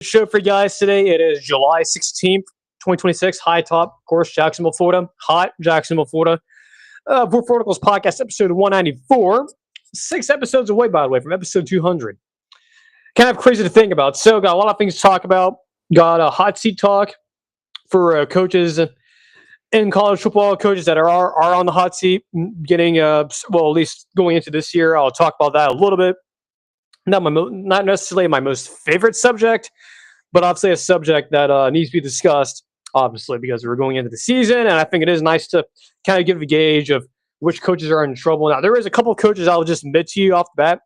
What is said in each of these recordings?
Show for you guys today. It is July 16th, 2026. High top, of course, Jacksonville, Florida. Hot Jacksonville, Florida. Poor Protocols Podcast, episode 194. 6 episodes away, by the way, from episode 200. Kind of crazy to think about. So, got a lot of things to talk about. Got a hot seat talk for coaches in college football, coaches that are on the hot seat, getting, at least going into this year. I'll talk about that a little bit. Not necessarily my most favorite subject, but obviously a subject that needs to be discussed, obviously, because we're going into the season, and I think it is nice to kind of give a gauge of which coaches are in trouble. Now, there is a couple of coaches I'll just admit to you off the bat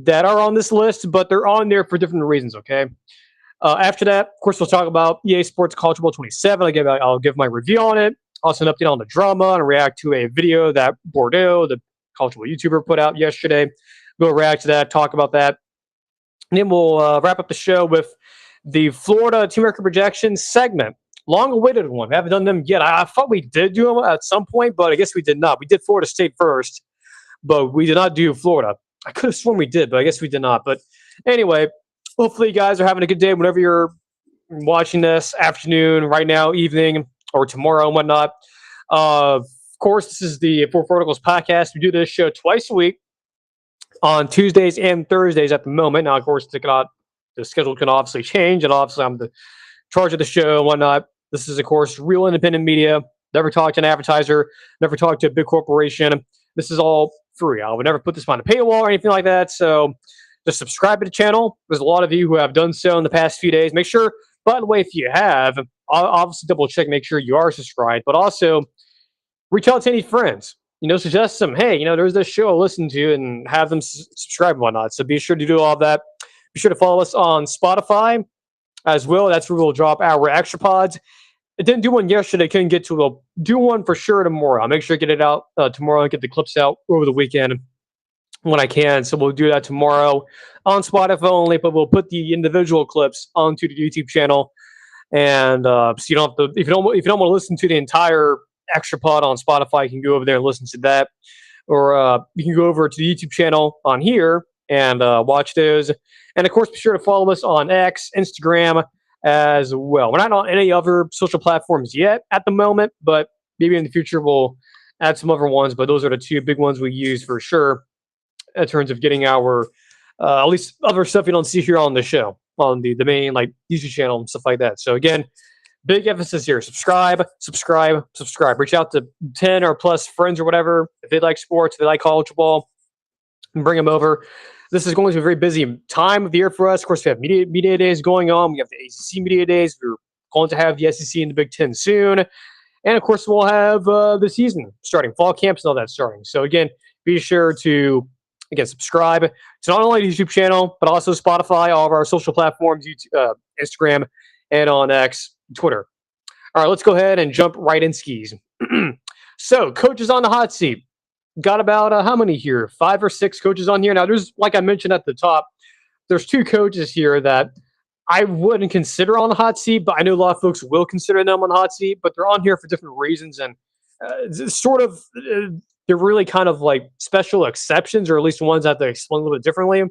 that are on this list, but they're on there for different reasons, okay? After that, of course, we'll talk about EA Sports College Football 27. I'll give my review on it, also an update on the drama, and react to a video that Bordeaux, the college football YouTuber, put out yesterday. We'll react to that, talk about that. And then we'll wrap up the show with the Florida Team Record Projections segment. Long-awaited one. We haven't done them yet. I thought we did do them at some point, but I guess we did not. We did Florida State first, but we did not do Florida. I could have sworn we did, but I guess we did not. But anyway, hopefully you guys are having a good day whenever you're watching this, afternoon, right now, evening, or tomorrow and whatnot. Of course, this is the Four Protocols Podcast. We do this show twice a week, on Tuesdays and Thursdays at the moment. Now, of course, the schedule can obviously change, and obviously I'm the charge of the show and whatnot. This is, of course, real independent media. Never talk to an advertiser, never talk to a big corporation. This is all free. I would never put this on a paywall or anything like that. So just subscribe to the channel. There's a lot of you who have done so in the past few days. Make sure, by the way, if you have, obviously double check, make sure you are subscribed, but also reach out to any friends. Suggest some, hey, there's this show I'll listen to, and have them subscribe and whatnot. So be sure to do all that. Be sure to follow us on Spotify as well. That's where we'll drop our extra pods. I didn't do one yesterday. Couldn't get to it. We'll do one for sure tomorrow. I'll make sure to get it out tomorrow and get the clips out over the weekend when I can. So we'll do that tomorrow on Spotify only, but we'll put the individual clips onto the YouTube channel. And so you don't have to, if you don't want to listen to the entire extra pod on Spotify, you can go over there and listen to that, or you can go over to the YouTube channel on here and watch those. And of course, be sure to follow us on X, Instagram as well. We're not on any other social platforms yet at the moment, but maybe in the future we'll add some other ones. But those are the two big ones we use for sure in terms of getting our at least other stuff you don't see here on the show, on the main YouTube channel and stuff like that. So again, big emphasis here. Subscribe. Reach out to 10 or plus friends or whatever. If they like sports, if they like college football, and bring them over. This is going to be a very busy time of the year for us. Of course, we have media days going on. We have the ACC media days. We're going to have the SEC and the Big Ten soon. And, of course, we'll have the season starting, fall camps and all that starting. So, again, be sure to, subscribe to not only the YouTube channel, but also Spotify, all of our social platforms, YouTube, Instagram, and on X, Twitter. All right, let's go ahead and jump right in skis. So, coaches on the hot seat. Got about how many here? 5 or 6 coaches on here. Now, there's, like I mentioned at the top, there's 2 coaches here that I wouldn't consider on the hot seat, but I know a lot of folks will consider them on the hot seat, but they're on here for different reasons, and they're really kind of like special exceptions, or at least ones that they explain a little bit differently.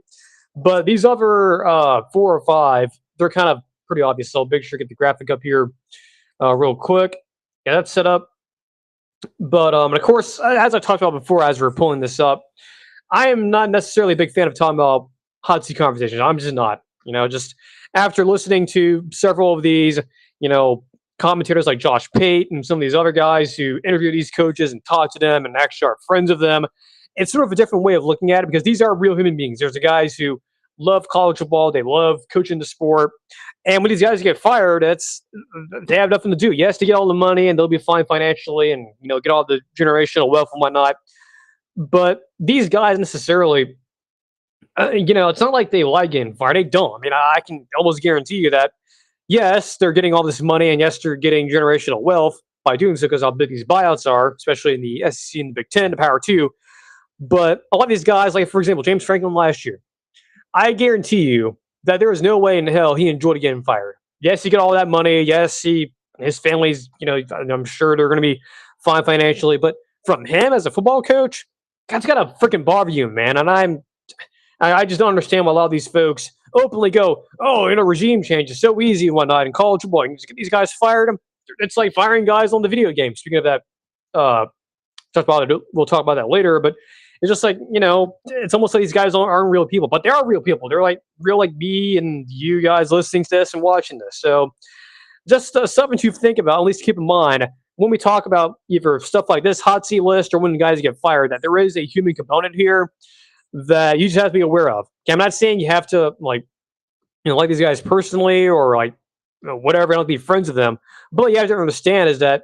But these other 4 or 5, they're kind of pretty obvious. So I'll make sure to get the graphic up here real quick. Yeah, that's set up. But and of course, as I talked about before, as we're pulling this up, I am not necessarily a big fan of talking about hot seat conversations. I'm just not. Just after listening to several of these, commentators like Josh Pate and some of these other guys who interview these coaches and talk to them and actually are friends of them, it's sort of a different way of looking at it, because these are real human beings. There's the guys who love college football. They love coaching the sport. And when these guys get fired, they have nothing to do. Yes, to get all the money, and they'll be fine financially, and get all the generational wealth and whatnot. But these guys necessarily, it's not like they like getting fired. They don't. I mean, I can almost guarantee you that, yes, they're getting all this money, and yes, they're getting generational wealth by doing so, because how big these buyouts are, especially in the SEC and the Big Ten, the Power 2. But a lot of these guys, like, for example, James Franklin last year, I guarantee you that there is no way in hell he enjoyed getting fired. Yes, he got all that money. Yes, his family's, I'm sure they're going to be fine financially. But from him as a football coach, God's got to freaking bother you, man. And I just don't understand why a lot of these folks openly go, oh, regime change is so easy and whatnot in college football. You just get these guys fired. It's like firing guys on the video game. Speaking of that, we'll talk about that later, but it's just like, it's almost like these guys aren't real people, but they are real people. They're like real, like me and you guys listening to this and watching this. So just something to think about, at least keep in mind when we talk about either stuff like this hot seat list or when guys get fired, that there is a human component here that you just have to be aware of. Okay, I'm not saying you have to like these guys personally or like whatever, don't be friends with them. But what you have to understand is that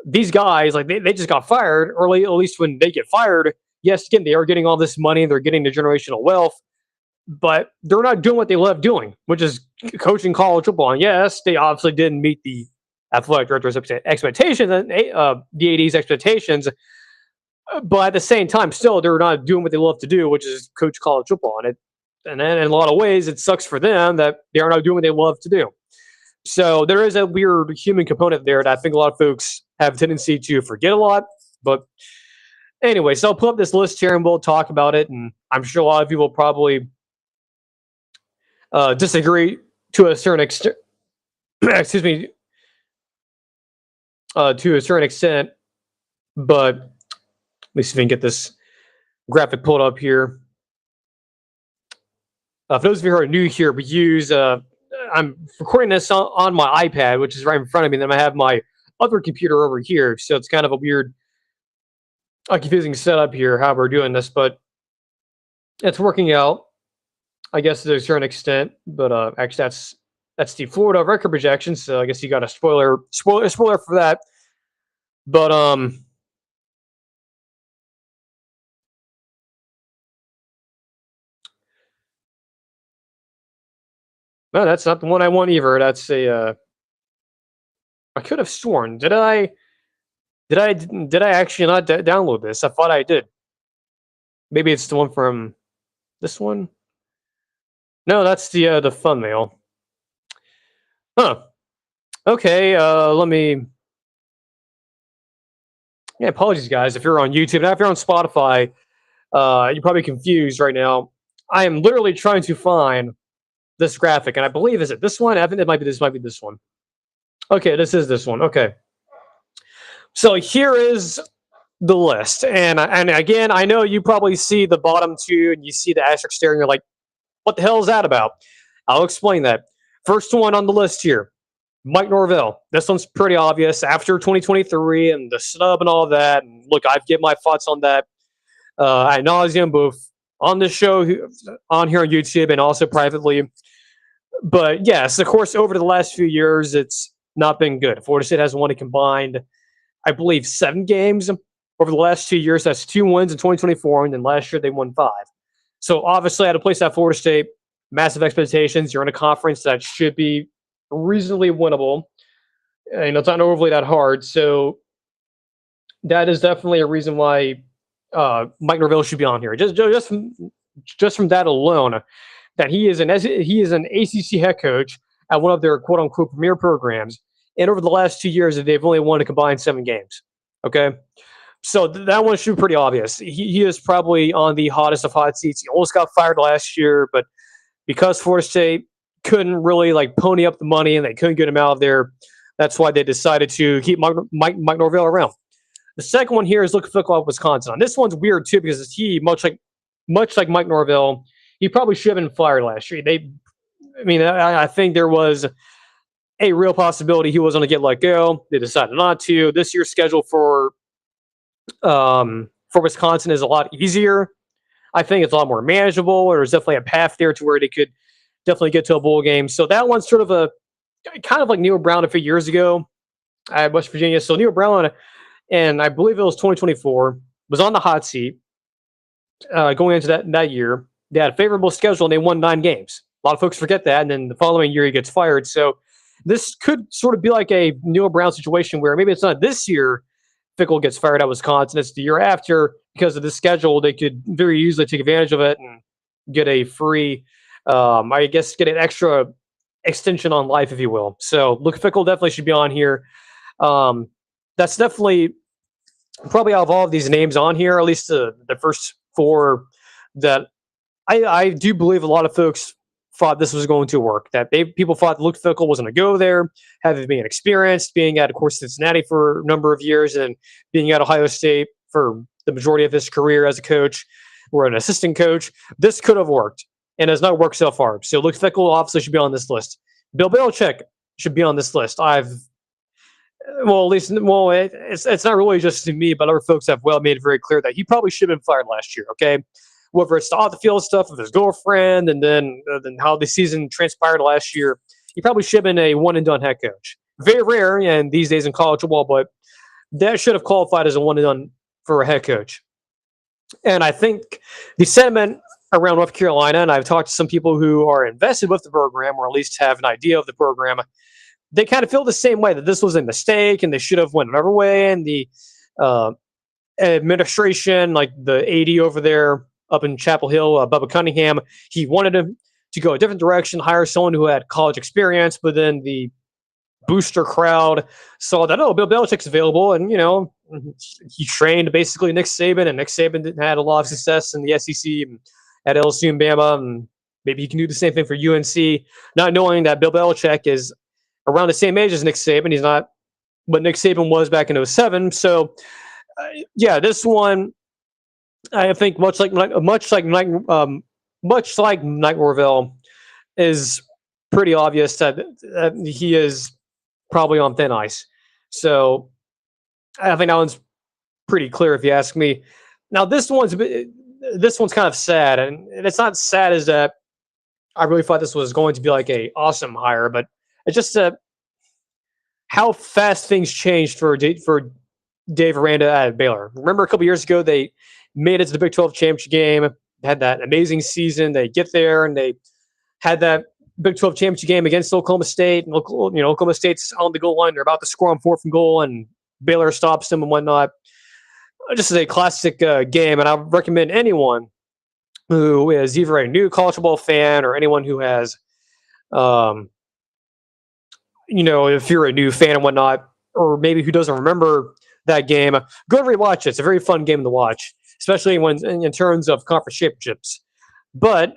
these guys, like they just got fired, or at least when they get fired, yes, again, they are getting all this money, they're getting the generational wealth, but they're not doing what they love doing, which is coaching college football. And yes, they obviously didn't meet the athletic director's expectations and the AD's expectations, but at the same time, still, they're not doing what they love to do, which is coach college football. And then in a lot of ways, it sucks for them that they are not doing what they love to do. So there is a weird human component there that I think a lot of folks have a tendency to forget a lot. But anyway, so I'll pull up this list here and we'll talk about it. And I'm sure a lot of you will probably disagree to a certain extent. Excuse me. To a certain extent. But let me see if we can get this graphic pulled up here. For those of you who are new here, we use, I'm recording this on my iPad, which is right in front of me. And then I have my other computer over here. So it's kind of a weird, confusing setup here, how we're doing this. But it's working out, I guess, to a certain extent. But actually, that's the Florida record projection. So I guess you got a spoiler for that. But, no, that's not the one I want either. That's a. I could have sworn. Did I actually not download this? I thought I did. Maybe it's the one from this one. No, that's the thumbnail. Huh. Okay. Let me. Yeah, apologies, guys. If you're on YouTube, now if you're on Spotify, you're probably confused right now. I am literally trying to find this graphic, and I believe, is it this one? I think it might be this. Might be this one. Okay, this is this one. Okay. So here is the list, and again, I know you probably see the bottom two, and you see the asterisk there, and you're like, "What the hell is that about?" I'll explain that. First one on the list here, Mike Norvell. This one's pretty obvious. After 2023 and the snub and all that, and look, I've given my thoughts on that ad nauseum, both on this show, on here on YouTube, and also privately. But yes, of course, over the last few years, it's not been good. Florida State has won a combined, I believe, 7 games over the last 2 years. That's 2 wins in 2024, and then last year they won 5. So obviously, at a place at Florida State, massive expectations. You're in a conference that should be reasonably winnable. It's not overly that hard. So that is definitely a reason why Mike Norvell should be on here. Just from that alone, that he is an ACC head coach at one of their quote unquote premier programs, and over the last 2 years, they've only won a combined 7 games. Okay, so that one should be pretty obvious. He is probably on the hottest of hot seats. He almost got fired last year, but because Florida State couldn't really like pony up the money and they couldn't get him out of there, that's why they decided to keep Mike Norvell around. The second one here is Luke Fickell of Wisconsin. This one's weird too because he, much like Mike Norvell, he probably should have been fired last year. I think there was a real possibility he was going to get let go. They decided not to. This year's schedule for Wisconsin is a lot easier. I think it's a lot more manageable. There's definitely a path there to where they could definitely get to a bowl game. So that one's sort of a kind of like Neil Brown a few years ago at West Virginia. So Neil Brown, and I believe it was 2024, was on the hot seat going into that year. They had a favorable schedule and they won 9 games. A lot of folks forget that, and then the following year he gets fired. So this could sort of be like a Neil Brown situation where maybe it's not this year Fickell gets fired at Wisconsin. It's the year after. Because of the schedule, they could very easily take advantage of it and get a free, get an extra extension on life, if you will. So Luke Fickell definitely should be on here. That's definitely probably out of all of these names on here, at least the first 4 that I do believe a lot of folks thought this was going to work. That people thought Luke Fickell was going to go there, having been experienced, being at, of course, Cincinnati for a number of years, and being at Ohio State for the majority of his career as a coach or an assistant coach. This could have worked, and has not worked so far. So Luke Fickell obviously should be on this list. Bill Belichick should be on this list. It's not really just to me, but other folks have made it very clear that he probably should have been fired last year. Okay, whether it's the off the field stuff with his girlfriend, and then how the season transpired last year, he probably should have been a one and done head coach. Very rare, and these days in college football, but that should have qualified as a one and done for a head coach. And I think the sentiment around North Carolina, and I've talked to some people who are invested with the program, or at least have an idea of the program, they kind of feel the same way, that this was a mistake and they should have went another way. And the administration, like the AD over there up in Chapel Hill, Bubba Cunningham, he wanted him to go a different direction, hire someone who had college experience, but then the booster crowd saw that, Bill Belichick's available, and he trained basically Nick Saban, and Nick Saban had a lot of success in the SEC and at LSU and Bama, and maybe he can do the same thing for UNC, not knowing that Bill Belichick is around the same age as Nick Saban. He's not what Nick Saban was back in 2007. So, this one, I think much like Mike Norvell, is pretty obvious that he is probably on thin ice. So I think that one's pretty clear if you ask me. Now this one's kind of sad, and it's not sad as that I really thought this was going to be like a awesome hire, but it's just how fast things changed for Dave Aranda at Baylor. Remember a couple years ago, they made it to the Big 12 championship game, had that amazing season. They get there and they had that Big 12 championship game against Oklahoma State. And Oklahoma State's on the goal line. They're about to score on 4th and goal, and Baylor stops them and whatnot. Just a classic game, and I would recommend anyone who is either a new college football fan or anyone who has, if you're a new fan and whatnot, or maybe who doesn't remember that game, go rewatch it. It's a very fun game to watch, especially when in terms of conference championships. But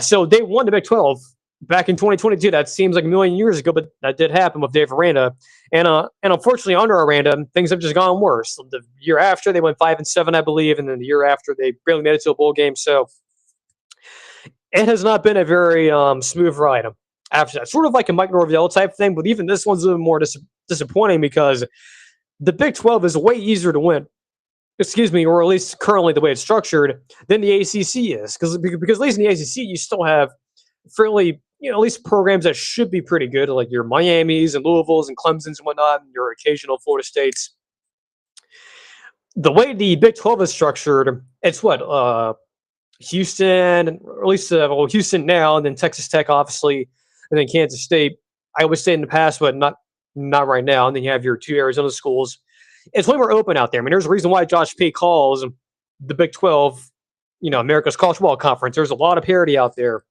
so they won the Big 12 back in 2022. That seems like a million years ago, but that did happen with Dave Aranda. And unfortunately, under Aranda, things have just gone worse. The year after, they went 5-7, I believe, and then the year after, they barely made it to a bowl game. So it has not been a very smooth ride after that. Sort of like a Mike Norvell type thing, but even this one's a little more disappointing because the Big 12 is way easier to win. Or at least currently the way it's structured, than the ACC is. Because at least in the ACC, you still have fairly, at least programs that should be pretty good, like your Miamis and Louisvilles and Clemsons and whatnot, and your occasional Florida States. The way the Big 12 is structured, it's Houston, or at least Houston now, and then Texas Tech, obviously, and then Kansas State. I always say in the past, but not right now. And then you have your 2 Arizona schools. It's way more open out there. I mean, there's a reason why Josh P calls the Big 12, America's College Football Conference. There's a lot of parity out there.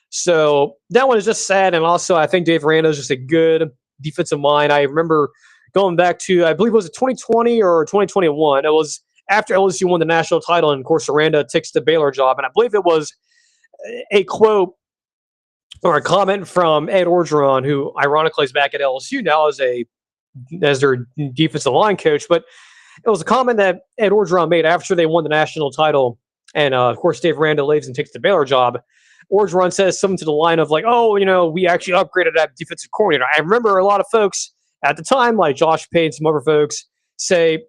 So that one is just sad. And also, I think Dave Aranda is just a good defensive mind. I remember going back to, I believe it was 2020 or 2021. It was after LSU won the national title, and of course, Aranda takes the Baylor job. And I believe it was a quote or a comment from Ed Orgeron, who ironically is back at LSU now as their defensive line coach. But it was a comment that Ed Orgeron made after they won the national title. And of course, Dave Aranda leaves and takes the Baylor job. Orgeron says something to the line of like, we actually upgraded that defensive coordinator. I remember a lot of folks at the time, like Josh Payne and some other folks, say,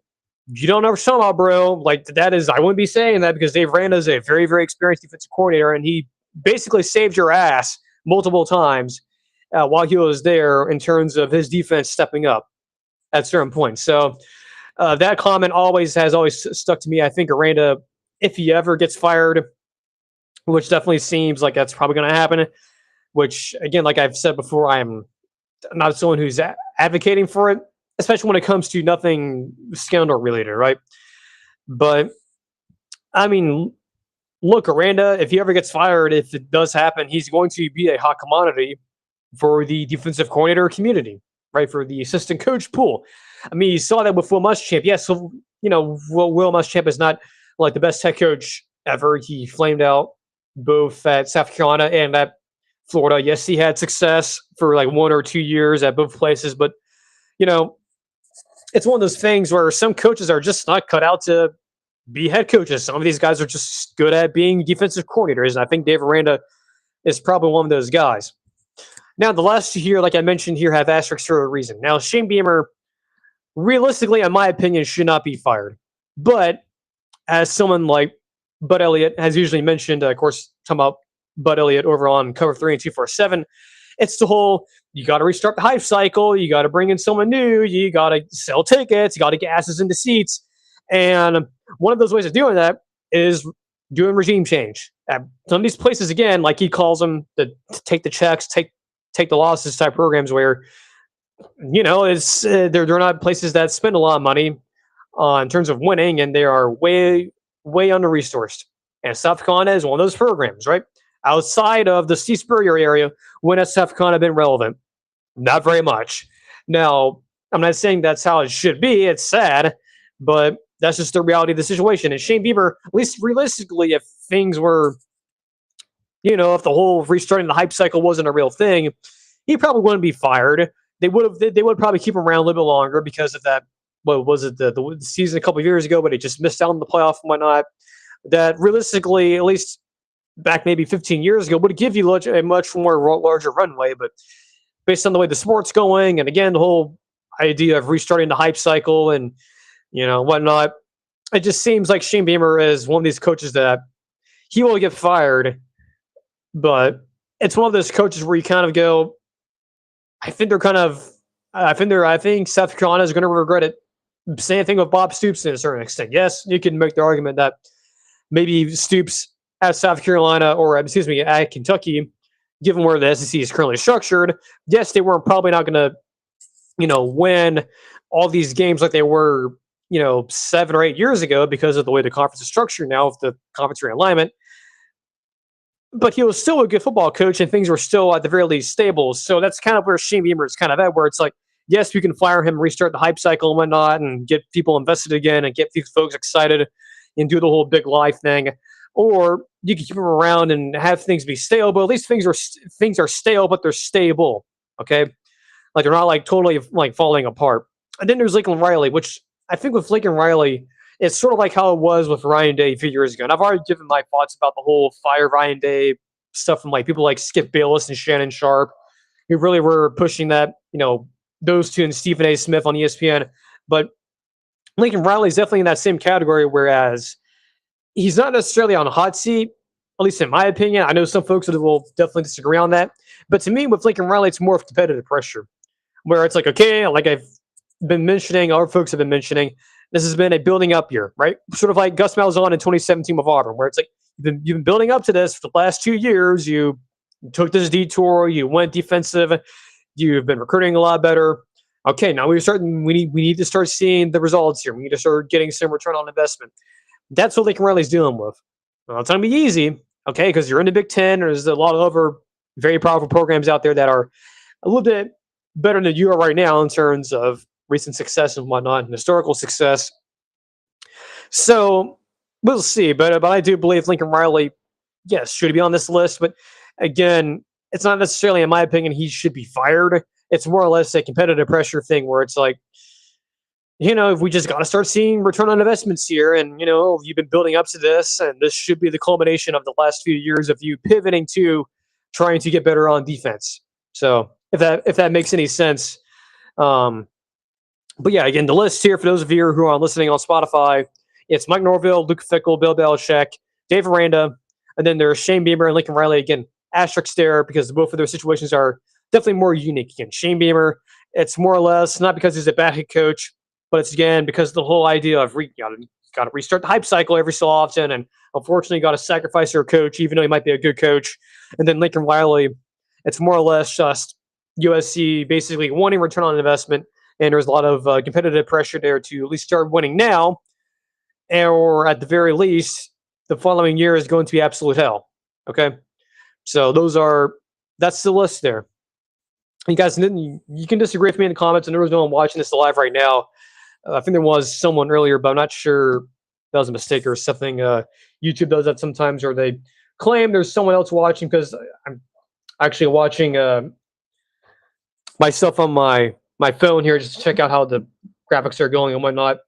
you don't know what you're talking about, bro. Like, I wouldn't be saying that because Dave Aranda is a very, very experienced defensive coordinator, and he basically saved your ass multiple times while he was there in terms of his defense stepping up at certain points. So that comment has always stuck to me. I think Aranda, if he ever gets fired, which definitely seems like that's probably going to happen, which, again, like I've said before, I'm not someone who's advocating for it, especially when it comes to nothing scandal related, right? But, I mean, look, Aranda, if he ever gets fired, if it does happen, he's going to be a hot commodity for the defensive coordinator community, right? For the assistant coach pool. I mean, you saw that with Will Muschamp. Yes, Will Muschamp is not like the best head coach ever. He flamed out both at South Carolina and at Florida. Yes, he had success for like 1 or 2 years at both places, but you know, it's one of those things where some coaches are just not cut out to be head coaches. Some of these guys are just good at being defensive coordinators, and I think Dave Aranda is probably one of those guys. Now, the last two here, like I mentioned here, have asterisks for a reason. Now, Shane Beamer, realistically, in my opinion, should not be fired. But as someone like Bud Elliott has usually mentioned, of course, talking about Bud Elliott over on Cover 3 and 247, it's the whole, you got to restart the hype cycle, you got to bring in someone new, you got to sell tickets, you got to get asses into seats. And one of those ways of doing that is doing regime change. At some of these places, again, like he calls them, the take the checks, take the losses type programs where, it's they're not places that spend a lot of money in terms of winning, and they are way under resourced. And South Carolina is one of those programs, right? Outside of the Steve Spurrier area, when has South Carolina been relevant? Not very much. Now, I'm not saying that's how it should be. It's sad, but that's just the reality of the situation. And Shane Beamer, at least realistically, if things were, if the whole restarting the hype cycle wasn't a real thing, he probably wouldn't be fired. They would probably keep him around a little bit longer because of that. What was it, the season a couple of years ago, but he just missed out on the playoff and whatnot. That realistically, at least back maybe 15 years ago, would give you a much more larger runway. But based on the way the sport's going, and again, the whole idea of restarting the hype cycle and whatnot, it just seems like Shane Beamer is one of these coaches that he will get fired, but it's one of those coaches where you kind of go, I think South Carolina is going to regret it. Same thing with Bob Stoops to a certain extent. Yes, you can make the argument that maybe Stoops at South Carolina, or at Kentucky, given where the SEC is currently structured, yes, they weren't probably not going to, win all these games like they were, 7 or 8 years ago because of the way the conference is structured now with the conference realignment. But he was still a good football coach, and things were still at the very least stable. So that's kind of where Shane Beamer is kind of at, where it's like, yes, we can fire him, restart the hype cycle and whatnot, and get people invested again and get these folks excited and do the whole big live thing. Or you can keep him around and have things be stale, but at least things are stale, but they're stable. Okay, like they're not like totally like falling apart. And then there's Lincoln Riley, which I think with Lincoln Riley, it's sort of like how it was with Ryan Day a few years ago. And I've already given my thoughts about the whole fire Ryan Day stuff from like people like Skip Bayless and Shannon Sharp, who really were pushing that, those two and Stephen A. Smith on ESPN. But Lincoln Riley is definitely in that same category, whereas he's not necessarily on a hot seat, at least in my opinion. I know some folks will definitely disagree on that. But to me, with Lincoln Riley, it's more of competitive pressure, where it's like, okay, like I've been mentioning, our folks have been mentioning, this has been a building up year, right? Sort of like Gus Malzahn in 2017 with Auburn, where it's like you've been building up to this for the last 2 years. You took this detour, you went defensive, you've been recruiting a lot better. Okay, now we need to start seeing the results here. We need to start getting some return on investment. That's what Lincoln Riley's dealing with. Well, it's not going to be easy, okay, because you're in the Big Ten. There's a lot of other very powerful programs out there that are a little bit better than you are right now in terms of recent success and whatnot, and historical success. So we'll see. But I do believe Lincoln Riley, yes, should be on this list. But again, it's not necessarily, in my opinion, he should be fired. It's more or less a competitive pressure thing where it's like, if we just got to start seeing return on investments here, and you've been building up to this, and this should be the culmination of the last few years of you pivoting to trying to get better on defense. So if that makes any sense. But yeah, again, the list here for those of you who are listening on Spotify, it's Mike Norvell, Luke Fickell, Bill Belichick, Dave Aranda, and then there's Shane Beamer and Lincoln Riley. Again, asterisks there because both of their situations are definitely more unique. Again, Shane Beamer, it's more or less not because he's a bad head coach, but it's again because the whole idea of you got to restart the hype cycle every so often, and unfortunately got to sacrifice your coach, even though he might be a good coach. And then Lincoln Riley, it's more or less just USC basically wanting return on investment. And there's a lot of competitive pressure there to at least start winning now, or at the very least, the following year is going to be absolute hell. Okay, so that's the list there. You guys, you can disagree with me in the comments, and there was no one watching this live right now. I think there was someone earlier, but I'm not sure that was a mistake or something. YouTube does that sometimes, or they claim there's someone else watching because Actually, watching myself on my phone here just to check out how the graphics are going and whatnot.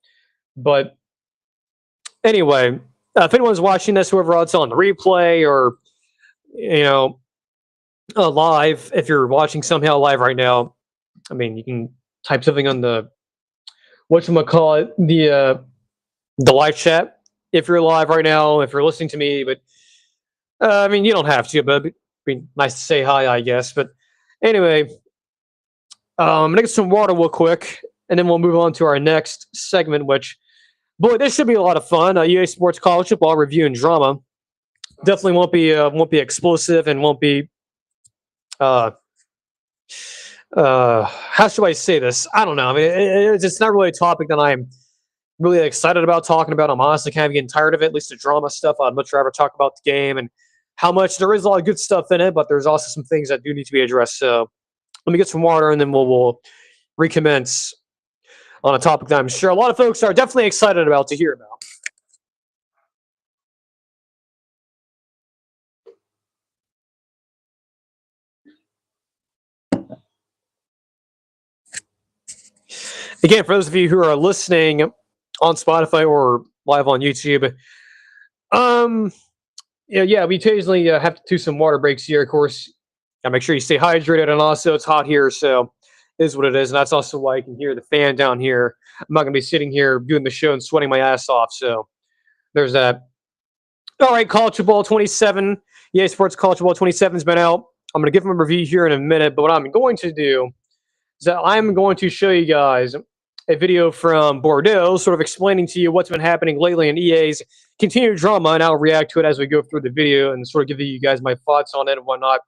But anyway, if anyone's watching this, whoever else on the replay or you know live, if you're watching somehow live right now, I mean, you can type something on the whatchamacallit, the live chat if you're live right now, if you're listening to me. But I mean, you don't have to, but it'd be nice to say hi, I guess. But anyway, I'm gonna get some water real quick, and then we'll move on to our next segment. Which, boy, this should be a lot of fun. EA Sports College Football review and drama. Definitely won't be explosive and won't be uh how should I say this? I don't know. I mean, it's not really a topic that I'm really excited about talking about. I'm honestly kind of getting tired of it. At least the drama stuff. I'd much rather talk about the game and how much there is a lot of good stuff in it, but there's also some things that do need to be addressed. So let me get some water, and then we'll recommence on a topic that I'm sure a lot of folks are definitely excited about to hear about. Again, for those of you who are listening on Spotify or live on YouTube, um, yeah, we occasionally have to do some water breaks here. Of course, gotta make sure you stay hydrated, and also it's hot here, so it is what it is, and that's also why you can hear the fan down here. I'm not gonna be sitting here doing the show and sweating my ass off, so there's that. All right, College Football 27, EA Sports College Football 27 has been out. I'm gonna give them a review here in a minute, but what I'm going to do is that I'm going to show you guys a video from Bordeaux, sort of explaining to you what's been happening lately in EA's continued drama, and I'll react to it as we go through the video and sort of give you guys my thoughts on it and whatnot.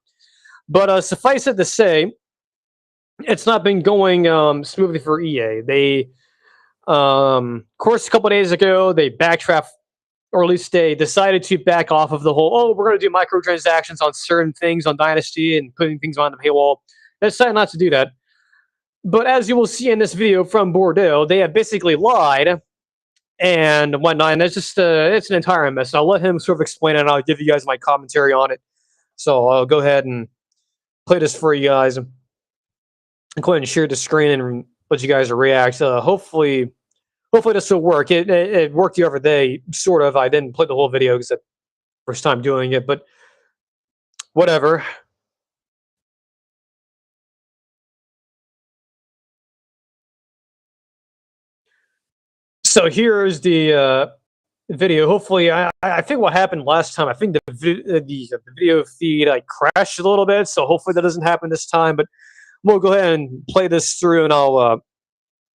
But suffice it to say, it's not been going smoothly for EA. They, of course, a couple of days ago, they backtracked, or at least they decided to back off of the whole, oh, we're going to do microtransactions on certain things on Dynasty and putting things on the paywall. They decided not to do that. But as you will see in this video from Bordeaux, they have basically lied and whatnot. And it's just it's an entire mess. And I'll let him sort of explain it, and I'll give you guys my commentary on it. So I'll go ahead and play this for you guys. Go ahead and share the screen and let you guys react. Hopefully this will work. It worked the other day, sort of. I didn't play the whole video because it's the first time doing it, but whatever. So here's the video. Hopefully, I think what happened last time. I think the video feed crashed a little bit. So hopefully that doesn't happen this time. But we'll go ahead and play this through, and I'll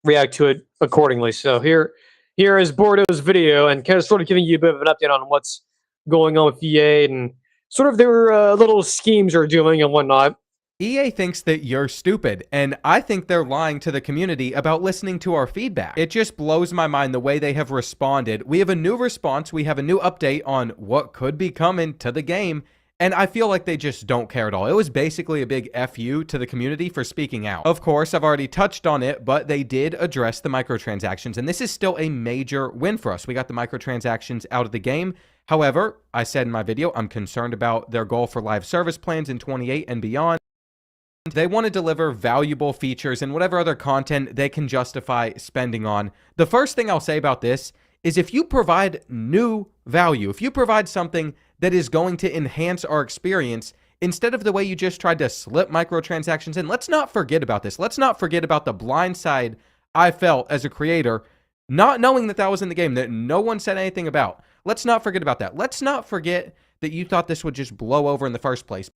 react to it accordingly. So here is Bordeaux's video, and kind of sort of giving you a bit of an update on what's going on with EA and sort of their little schemes they're doing and whatnot. EA thinks that you're stupid, and I think they're lying to the community about listening to our feedback. It just blows my mind the way they have responded. We have a new response, we have a new update on what could be coming to the game, and I feel like they just don't care at all. It was basically a big FU to the community for speaking out. Of course, I've already touched on it, but they did address the microtransactions, and this is still a major win for us. We got the microtransactions out of the game. However, I said in my video, I'm concerned about their goal for live service plans in 28 and beyond. They want to deliver valuable features and whatever other content they can justify spending on. The first thing I'll say about this is if you provide new value, if you provide something that is going to enhance our experience, instead of the way you just tried to slip microtransactions in, let's not forget about this. Let's not forget about the blind side I felt as a creator, not knowing that that was in the game, that no one said anything about. Let's not forget about that. Let's not forget that you thought this would just blow over in the first place.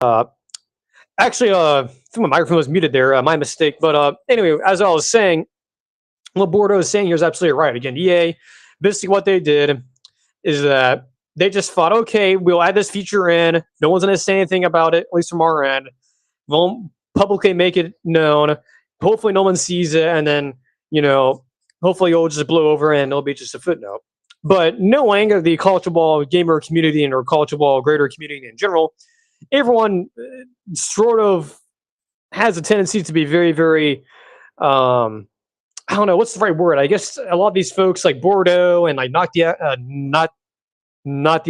Actually, I think my microphone was muted there. My mistake. But anyway, as I was saying, what Bordeaux is saying here is absolutely right. Again, EA, basically what they did is that they just thought, okay, we'll add this feature in. No one's going to say anything about it, at least from our end. Won't publicly make it known. Hopefully no one sees it. And then, hopefully it'll just blow over and it'll be just a footnote. But knowing the college football gamer community and or college football greater community in general, everyone sort of has a tendency to be very, very, I don't know what's the right word. I guess a lot of these folks like Bordeaux and like not the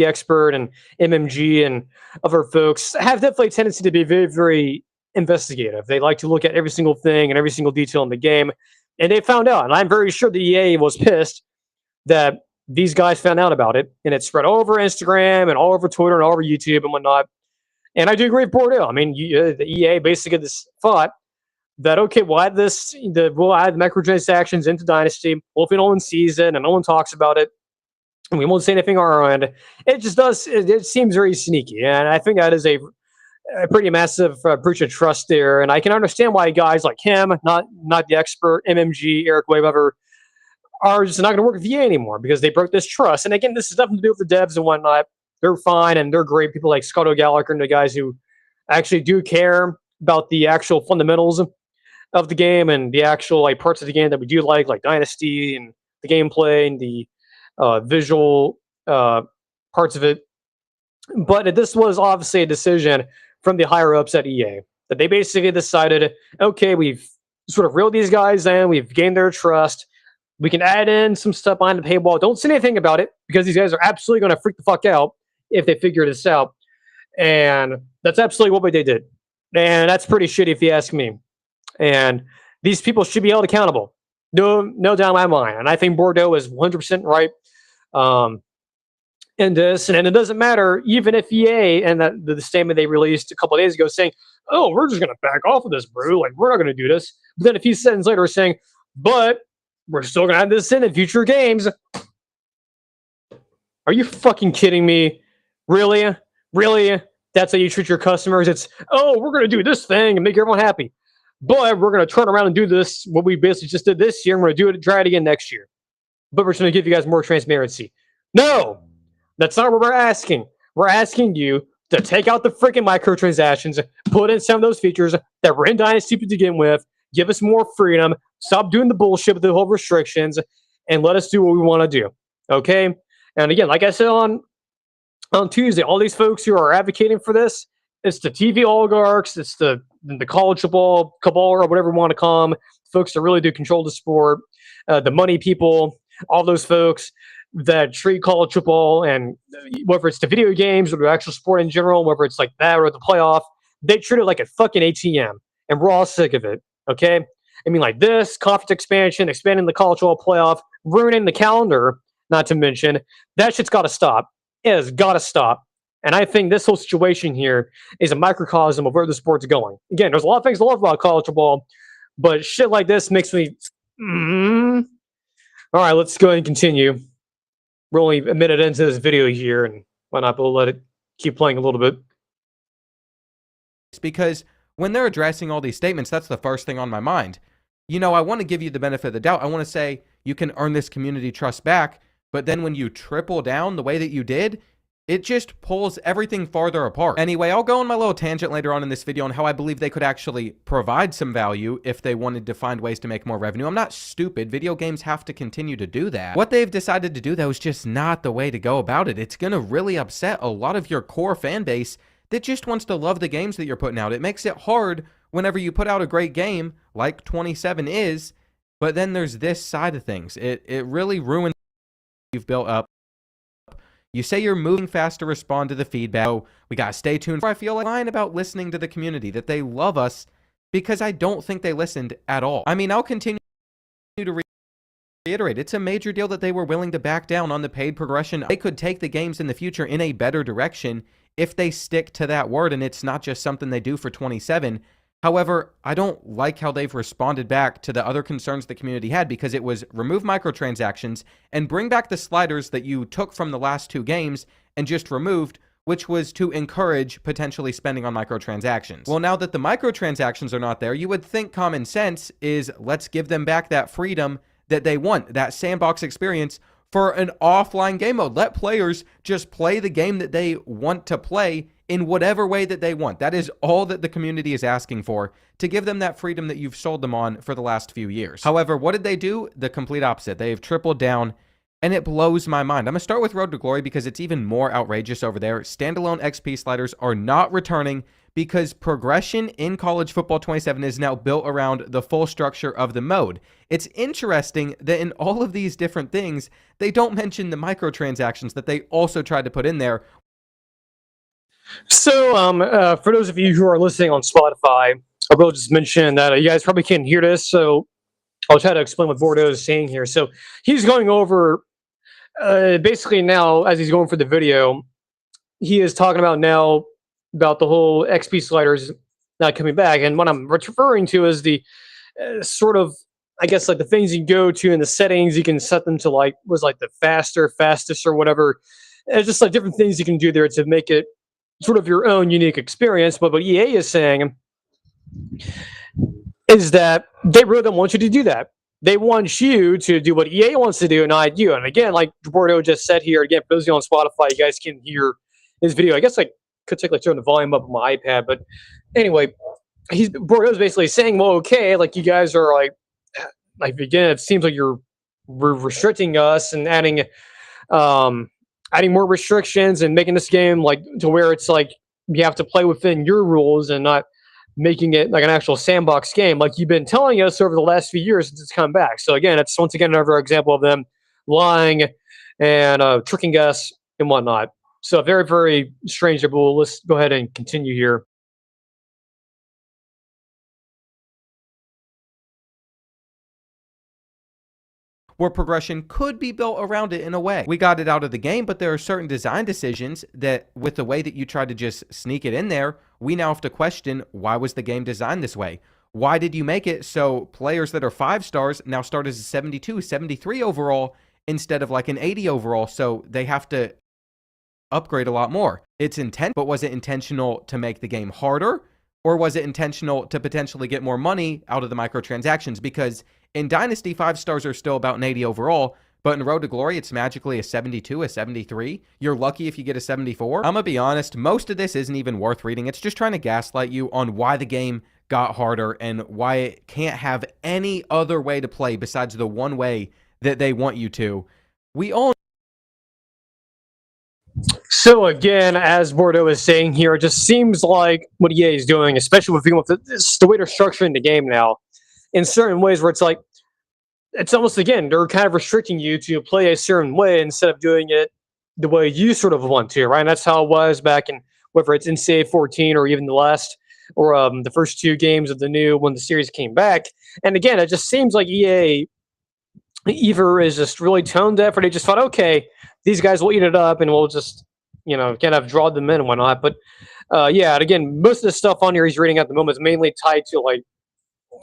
expert and MMG and other folks have definitely a tendency to be very, very investigative. They like to look at every single thing and every single detail in the game, and they found out. And I'm very sure the EA was pissed that these guys found out about it, and it spread all over Instagram and all over Twitter and all over YouTube and whatnot. And I do agree with Bordeaux. I mean, the EA basically this thought that, okay, we'll add microtransactions into Dynasty. Hopefully no one sees it and no one talks about it. And we won't say anything on our end. It just does, it seems very sneaky. And I think that is a pretty massive breach of trust there. And I can understand why guys like him, not the expert, MMG, Eric Weber, are just not going to work with EA anymore because they broke this trust. And again, this has nothing to do with the devs and whatnot. They're fine and they're great. People like Scott O'Gallagher and the guys who actually do care about the actual fundamentals of the game and the actual like parts of the game that we do like Dynasty and the gameplay and the visual parts of it. But this was obviously a decision from the higher ups at EA that they basically decided, okay, we've sort of reeled these guys in, we've gained their trust. We can add in some stuff behind the paywall. Don't say anything about it because these guys are absolutely going to freak the fuck out if they figure this out. And that's absolutely what they did. And that's pretty shitty if you ask me. And these people should be held accountable. No doubt in my mind. And I think Bordeaux is 100% right in this. And it doesn't matter, even if EA and the statement they released a couple of days ago saying, oh, we're just going to back off of this, bro. Like, we're not going to do this. But then a few sentences later saying, but we're still going to have this in future games. Are you fucking kidding me? Really? Really? That's how you treat your customers? It's, oh, we're going to do this thing and make everyone happy. But we're going to turn around and do this, what we basically just did this year, and we're going to do it, try it again next year. But we're just going to give you guys more transparency. No! That's not what we're asking. We're asking you to take out the freaking microtransactions, put in some of those features that were in Dynasty to begin with, give us more freedom, stop doing the bullshit with the whole restrictions, and let us do what we want to do. Okay? And again, like I said on Tuesday, all these folks who are advocating for this, it's the TV oligarchs, it's the college football cabal or whatever you want to call them, folks that really do control the sport, the money people, all those folks that treat college football and whether it's the video games or the actual sport in general, whether it's like that or the playoff, they treat it like a fucking ATM, and we're all sick of it. Okay, I mean, like this conference expansion, expanding the college football playoff, ruining the calendar. Not to mention that shit's got to stop. It has got to stop. And I think this whole situation here is a microcosm of where the sport's going. Again, there's a lot of things to love about college football, but shit like this makes me. All right, let's go ahead and continue. We're only a minute into this video here, and why not? We'll let it keep playing a little bit. It's because when they're addressing all these statements, that's the first thing on my mind. I want to give you the benefit of the doubt. I want to say you can earn this community trust back, but then when you triple down the way that you did, it just pulls everything farther apart. Anyway, I'll go on my little tangent later on in this video on how I believe they could actually provide some value if they wanted to find ways to make more revenue. I'm not stupid. Video games have to continue to do that. What they've decided to do, though, is just not the way to go about it. It's going to really upset a lot of your core fan base that just wants to love the games that you're putting out. It makes it hard whenever you put out a great game, like 27 is, but then there's this side of things. It really ruins what you've built up. You say you're moving fast to respond to the feedback. So we got to stay tuned. I feel like lying about listening to the community, that they love us, because I don't think they listened at all. I mean, I'll continue to reiterate, it's a major deal that they were willing to back down on the paid progression. They could take the games in the future in a better direction if they stick to that word and it's not just something they do for 27. However, I don't like how they've responded back to the other concerns the community had, because it was remove microtransactions and bring back the sliders that you took from the last two games and just removed, which was to encourage potentially spending on microtransactions. Well, now that the microtransactions are not there, you would think common sense is let's give them back that freedom that they want, that sandbox experience for an offline game mode. Let players just play the game that they want to play in whatever way that they want. That is all that the community is asking for, to give them that freedom that you've sold them on for the last few years. However, what did they do? The complete opposite. They have tripled down, and it blows my mind. I'm going to start with Road to Glory because it's even more outrageous over there. Standalone XP sliders are not returning because progression in College Football 27 is now built around the full structure of the mode. It's interesting that in all of these different things, they don't mention the microtransactions that they also tried to put in there. So, for those of you who are listening on Spotify, I will just mention that you guys probably can't hear this, so I'll try to explain what Bordeaux is saying here. So he's going over, basically now, as he's going for the video, he is talking about now about the whole XP sliders not coming back. And what I'm referring to is the sort of, I guess, like the things you go to in the settings, you can set them to like, was like the fastest or whatever. It's just like different things you can do there to make it sort of your own unique experience. But what EA is saying is that they really don't want you to do that. They want you to do what EA wants to do and not you. And again, like Bordeaux just said here, again, for those of you on Spotify, you guys can hear his video. I guess I could take like turn the volume up on my iPad, but anyway, Bordeaux's basically saying, well, okay, like you guys are like again, it seems like you're restricting us and adding more restrictions and making this game like to where it's like you have to play within your rules and not making it like an actual sandbox game like you've been telling us over the last few years since it's come back. So again, it's once again another example of them lying and tricking us and whatnot. So very, very strange. But let's go ahead and continue here. Where progression could be built around it in a way. We got it out of the game, but there are certain design decisions that with the way that you tried to just sneak it in there, we now have to question, why was the game designed this way? Why did you make it so players that are 5 stars now start as a 72, 73 overall instead of like an 80 overall, so they have to upgrade a lot more? It's intent, but was it intentional to make the game harder? Or was it intentional to potentially get more money out of the microtransactions? Because in Dynasty, 5 stars are still about an 80 overall, but in Road to Glory, it's magically a 72, a 73. You're lucky if you get a 74. I'm gonna be honest, most of this isn't even worth reading. It's just trying to gaslight you on why the game got harder and why it can't have any other way to play besides the one way that they want you to. We all... So again, as Bordeaux is saying here, it just seems like what EA is doing, especially with the way they're structuring the game now, in certain ways where it's like, it's almost, again, they're kind of restricting you to play a certain way instead of doing it the way you sort of want to, right? And that's how it was back in, whether it's NCAA 14 or even the last, or the first 2 games of the new, when the series came back. And again, it just seems like EA either is just really tone deaf, or they just thought, okay, these guys will eat it up and we'll just, kind of draw them in and whatnot. But yeah, and again, most of the stuff on here he's reading at the moment is mainly tied to like,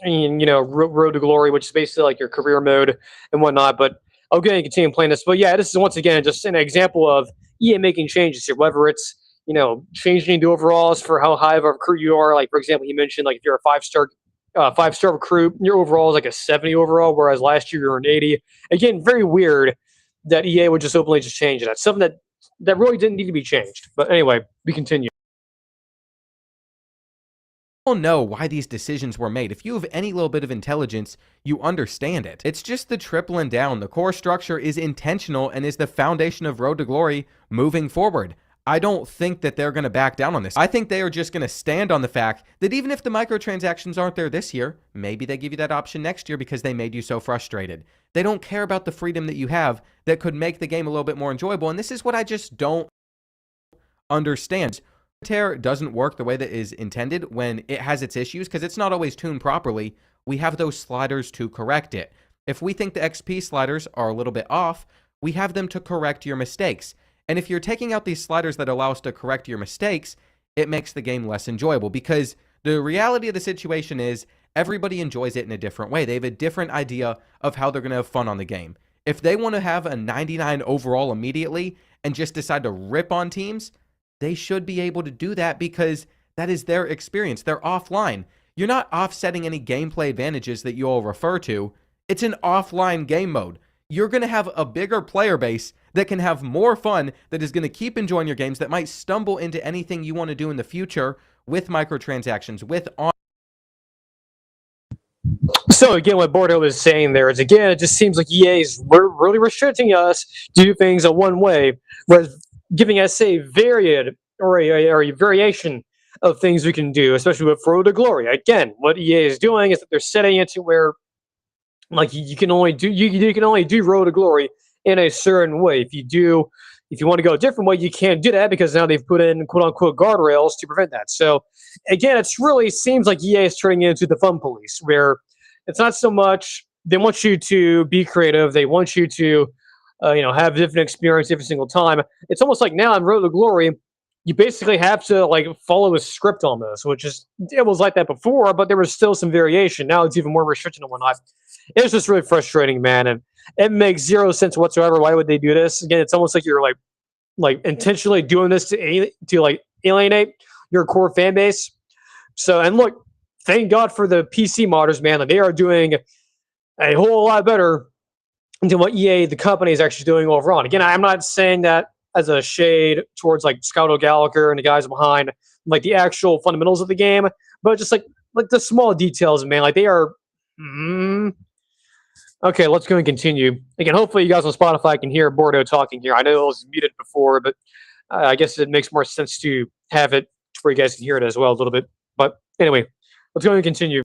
Road to Glory, which is basically like your career mode and whatnot. But I'll go ahead and continue playing this. But yeah, this is once again just an example of EA making changes here, whether it's, changing the overalls for how high of a recruit you are. Like, for example, he mentioned like if you're a 5-star recruit, your overall is like a 70 overall, whereas last year you were an 80. Again, very weird that EA would just openly just change that. Something that really didn't need to be changed. But anyway, we continue. Know why these decisions were made. If you have any little bit of intelligence, you understand it. It's just the tripling down. The core structure is intentional and is the foundation of Road to Glory moving forward. I don't think that they're going to back down on this. I think they are just going to stand on the fact that even if the microtransactions aren't there this year, maybe they give you that option next year because they made you so frustrated. They don't care about the freedom that you have that could make the game a little bit more enjoyable, and this is what I just don't understand. Tear doesn't work the way that is intended when it has its issues because it's not always tuned properly. We have those sliders to correct it. If we think the XP sliders are a little bit off, we have them to correct your mistakes. And if you're taking out these sliders that allow us to correct your mistakes, it makes the game less enjoyable because the reality of the situation is everybody enjoys it in a different way. They have a different idea of how they're going to have fun on the game. If they want to have a 99 overall immediately and just decide to rip on teams, they should be able to do that because that is their experience. They're offline. You're not offsetting any gameplay advantages that you all refer to. It's an offline game mode. You're going to have a bigger player base that can have more fun, that is going to keep enjoying your games, that might stumble into anything you want to do in the future with microtransactions, with on. So again, what Bordeaux is saying there is, again, it just seems like EA is really restricting us to do things in one way, whereas giving us a varied or a variation of things we can do, especially with Road to Glory. Again, what EA is doing is that they're setting it to where, like, you can only do Road to Glory in a certain way. If you want to go a different way, you can't do that because now they've put in quote unquote guardrails to prevent that. So again, it's really seems like EA is turning into the fun police, where it's not so much they want you to be creative, they want you to have a different experience every single time. It's almost like now in Road to Glory, you basically have to like follow a script on this, which is, it was like that before, but there was still some variation. Now it's even more restricted and whatnot. It's just really frustrating, man, and it makes zero sense whatsoever. Why would they do this? Again, it's almost like you're like intentionally doing this to like alienate your core fan base. So, and look, thank God for the PC modders, man. Like, they are doing a whole lot better than what EA, the company, is actually doing overall. And again, I'm not saying that as a shade towards like Scott O'Gallagher and the guys behind like the actual fundamentals of the game, but just like the small details, man. Like, they are. Okay, let's go and continue. Again, hopefully you guys on Spotify can hear Bordeaux talking here. I know it was muted before, but I guess it makes more sense to have it to where you guys can hear it as well a little bit. But anyway, let's go and continue.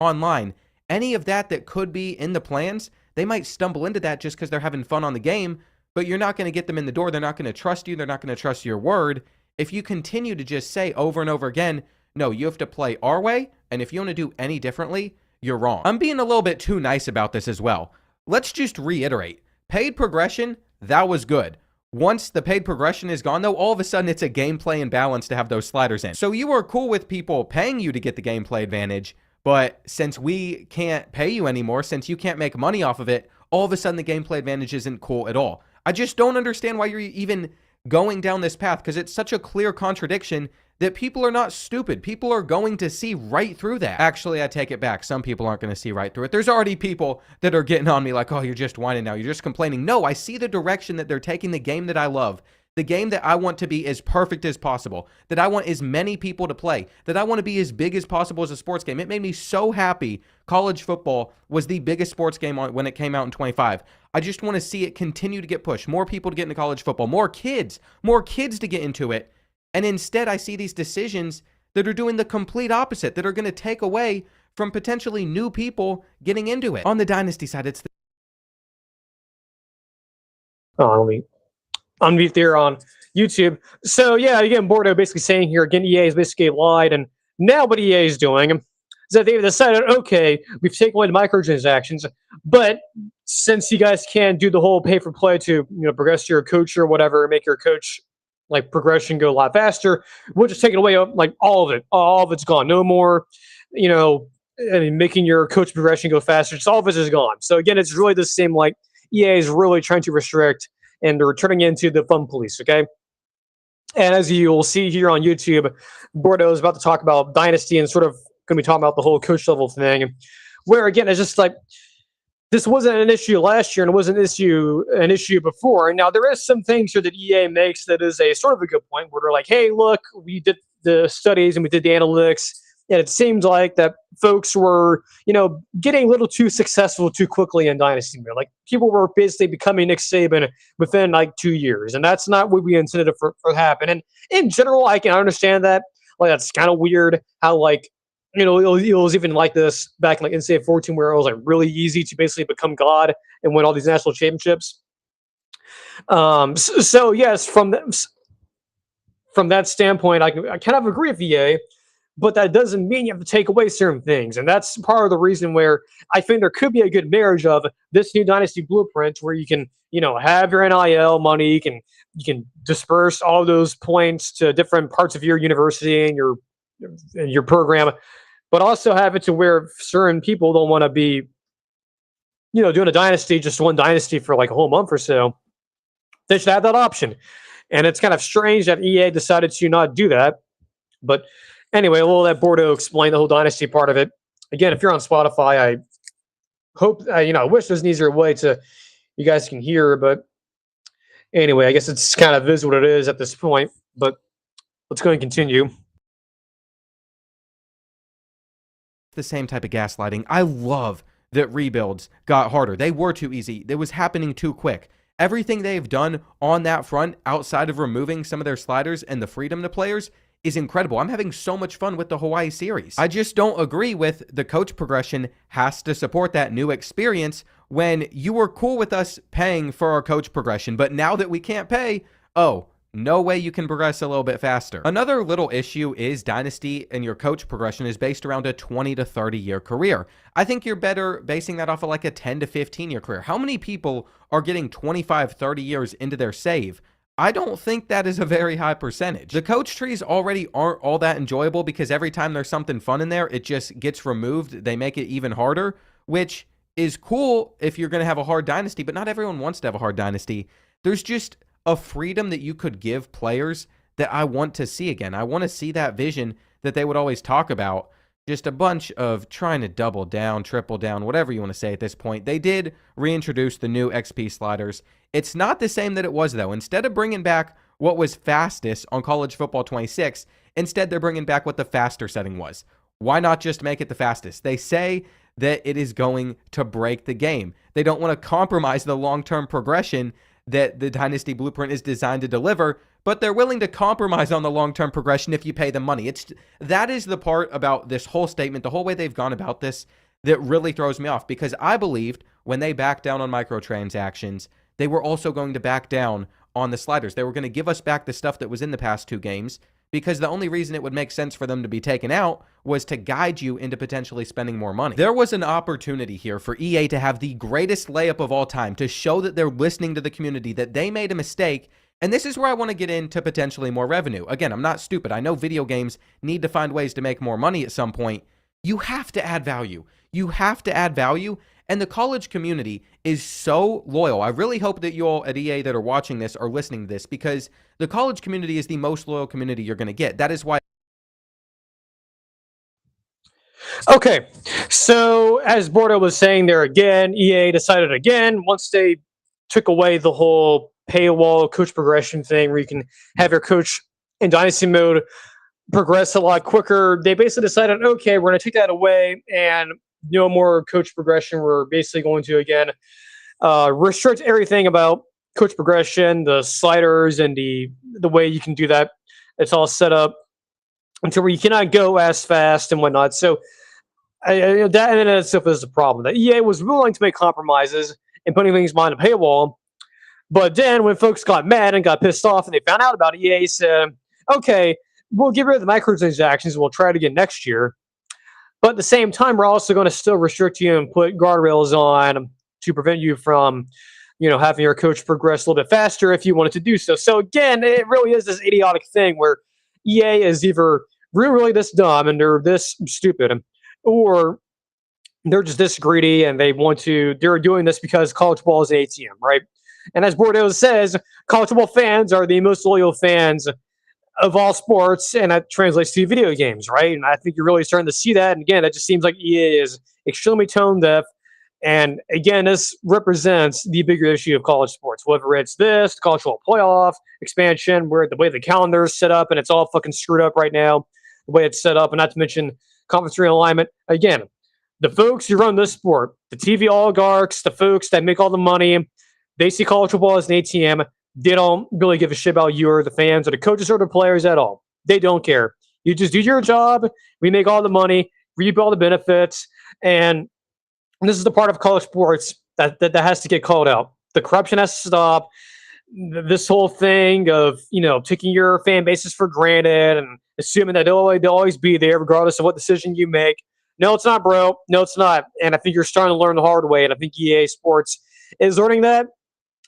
Online, any of that could be in the plans, they might stumble into that just because they're having fun on the game, but you're not going to get them in the door. They're not going to trust you. They're not going to trust your word. If you continue to just say over and over again, no, you have to play our way, and if you want to do any differently, you're wrong. I'm being a little bit too nice about this as well. Let's just reiterate. Paid progression, that was good. Once the paid progression is gone, though, all of a sudden it's a gameplay imbalance to have those sliders in. So you are cool with people paying you to get the gameplay advantage, but since we can't pay you anymore, since you can't make money off of it, all of a sudden the gameplay advantage isn't cool at all. I just don't understand why you're even going down this path, because it's such a clear contradiction that people are not stupid. People are going to see right through that. Actually, I take it back. Some people aren't going to see right through it. There's already people that are getting on me like, oh, you're just whining now. You're just complaining. No, I see the direction that they're taking the game that I love, the game that I want to be as perfect as possible, that I want as many people to play, that I want to be as big as possible as a sports game. It made me so happy college football was the biggest sports game when it came out in 25. I just want to see it continue to get pushed. More people to get into college football, more kids to get into it. And instead, I see these decisions that are doing the complete opposite, that are going to take away from potentially new people getting into it. On the dynasty side, it's let me unmute there on YouTube. So yeah, again, Bordeaux basically saying here, again, EA has basically lied, and now what EA is doing is that they've decided, okay, we've taken away the microtransactions, but since you guys can't do the whole pay for play to progress your coach or whatever, make your coach like progression go a lot faster, we'll just take it away. Like all of it's gone. No more, making your coach progression go faster. Just all of it is gone. So again, it's really the same. Like, EA is really trying to restrict, and they're turning into the fun police. Okay. And as you will see here on YouTube, Bordeaux is about to talk about dynasty and sort of going to be talking about the whole coach level thing, where again, it's just like, this wasn't an issue last year, and it wasn't an issue before. Now, there is some things here that EA makes that is a sort of a good point, where they're like, hey, look, we did the studies and we did the analytics, and it seemed like that folks were, getting a little too successful too quickly in Dynasty. Like, people were basically becoming Nick Saban within like 2 years, and that's not what we intended for happen. And in general, I can understand that. Like, that's kind of weird how, like, it was even like this back in like NCAA 14, where it was like really easy to basically become God and win all these national championships. So yes, from that standpoint, I kind of agree with EA, but that doesn't mean you have to take away certain things. And that's part of the reason where I think there could be a good marriage of this new dynasty blueprint, where you can, have your NIL money, you can disperse all those points to different parts of your university and your program, but also have it to where certain people don't want to be, doing a dynasty, just one dynasty for like a whole month or so. They should have that option. And it's kind of strange that EA decided to not do that. But anyway, we'll let Bordeaux explain the whole dynasty part of it. Again, if you're on Spotify, I hope, I wish there's an easier way to you guys can hear. But anyway, I guess it's kind of is what it is at this point. But let's go and continue. The same type of gaslighting. I love that rebuilds got harder. They were too easy. It was happening too quick. Everything they've done on that front, outside of removing some of their sliders and the freedom to players, is incredible. I'm having so much fun with the Hawaii series. I just don't agree with the coach progression has to support that new experience when you were cool with us paying for our coach progression, but now that we can't pay, oh, no way you can progress a little bit faster. Another little issue is Dynasty and your coach progression is based around a 20 to 30 year career. I think you're better basing that off of like a 10 to 15 year career. How many people are getting 25, 30 years into their save? I don't think that is a very high percentage. The coach trees already aren't all that enjoyable because every time there's something fun in there, it just gets removed. They make it even harder, which is cool if you're going to have a hard dynasty, but not everyone wants to have a hard dynasty. There's just a freedom that you could give players that I want to see again. I want to see that vision that they would always talk about. Just a bunch of trying to double down, triple down, whatever you want to say at this point. They did reintroduce the new XP sliders. It's not the same that it was, though. Instead of bringing back what was fastest on College Football 26, instead they're bringing back what the faster setting was. Why not just make it the fastest? They say that it is going to break the game. They don't want to compromise the long-term progression that the Dynasty Blueprint is designed to deliver, but they're willing to compromise on the long-term progression if you pay them money. That is the part about this whole statement, the whole way they've gone about this, that really throws me off, because I believed when they backed down on microtransactions, they were also going to back down on the sliders. They were going to give us back the stuff that was in the past two games, because the only reason it would make sense for them to be taken out was to guide you into potentially spending more money. There was an opportunity here for EA to have the greatest layup of all time, to show that they're listening to the community, that they made a mistake, and this is where I want to get into potentially more revenue. Again, I'm not stupid. I know video games need to find ways to make more money at some point. You have to add value. You have to add value, and the college community is so loyal. I really hope that you all at EA that are watching this are listening to this, because the college community is the most loyal community you're going to get. That is why. Okay, so as Bordeaux was saying there again, EA decided again, once they took away the whole paywall coach progression thing where you can have your coach in Dynasty mode progress a lot quicker, they basically decided, okay, we're going to take that away and no more coach progression. We're basically going to, again, restrict everything about coach progression, the sliders, and the way you can do that. It's all set up until where you cannot go as fast and whatnot. So that in itself is the problem. That EA was willing to make compromises and putting things behind a paywall. But then when folks got mad and got pissed off and they found out about it, EA said, okay, we'll get rid of the microtransactions. We'll try it again next year. But at the same time, we're also going to still restrict you and put guardrails on to prevent you from, having your coach progress a little bit faster if you wanted to do so. So again, it really is this idiotic thing where EA is either really this dumb and they're this stupid, or they're just this greedy and they're doing this because college ball is an ATM, right? And as Bordeaux says, college football fans are the most loyal fans of all sports, and that translates to video games, right? And I think you're really starting to see that. And again, it just seems like EA is extremely tone deaf. And again, this represents the bigger issue of college sports, whether it's this college football playoff expansion, where the way the calendar is set up and it's all fucking screwed up right now, the way it's set up, and not to mention conference realignment. Again, the folks who run this sport, the TV oligarchs, the folks that make all the money, they see college football as an ATM. They don't really give a shit about you or the fans or the coaches or the players at all. They don't care. You just do your job. We make all the money, reap all the benefits, and this is the part of college sports that has to get called out. The corruption has to stop. This whole thing of taking your fan bases for granted and assuming that they'll always be there regardless of what decision you make. No, it's not, bro. No, it's not. And I think you're starting to learn the hard way. And I think EA Sports is learning that.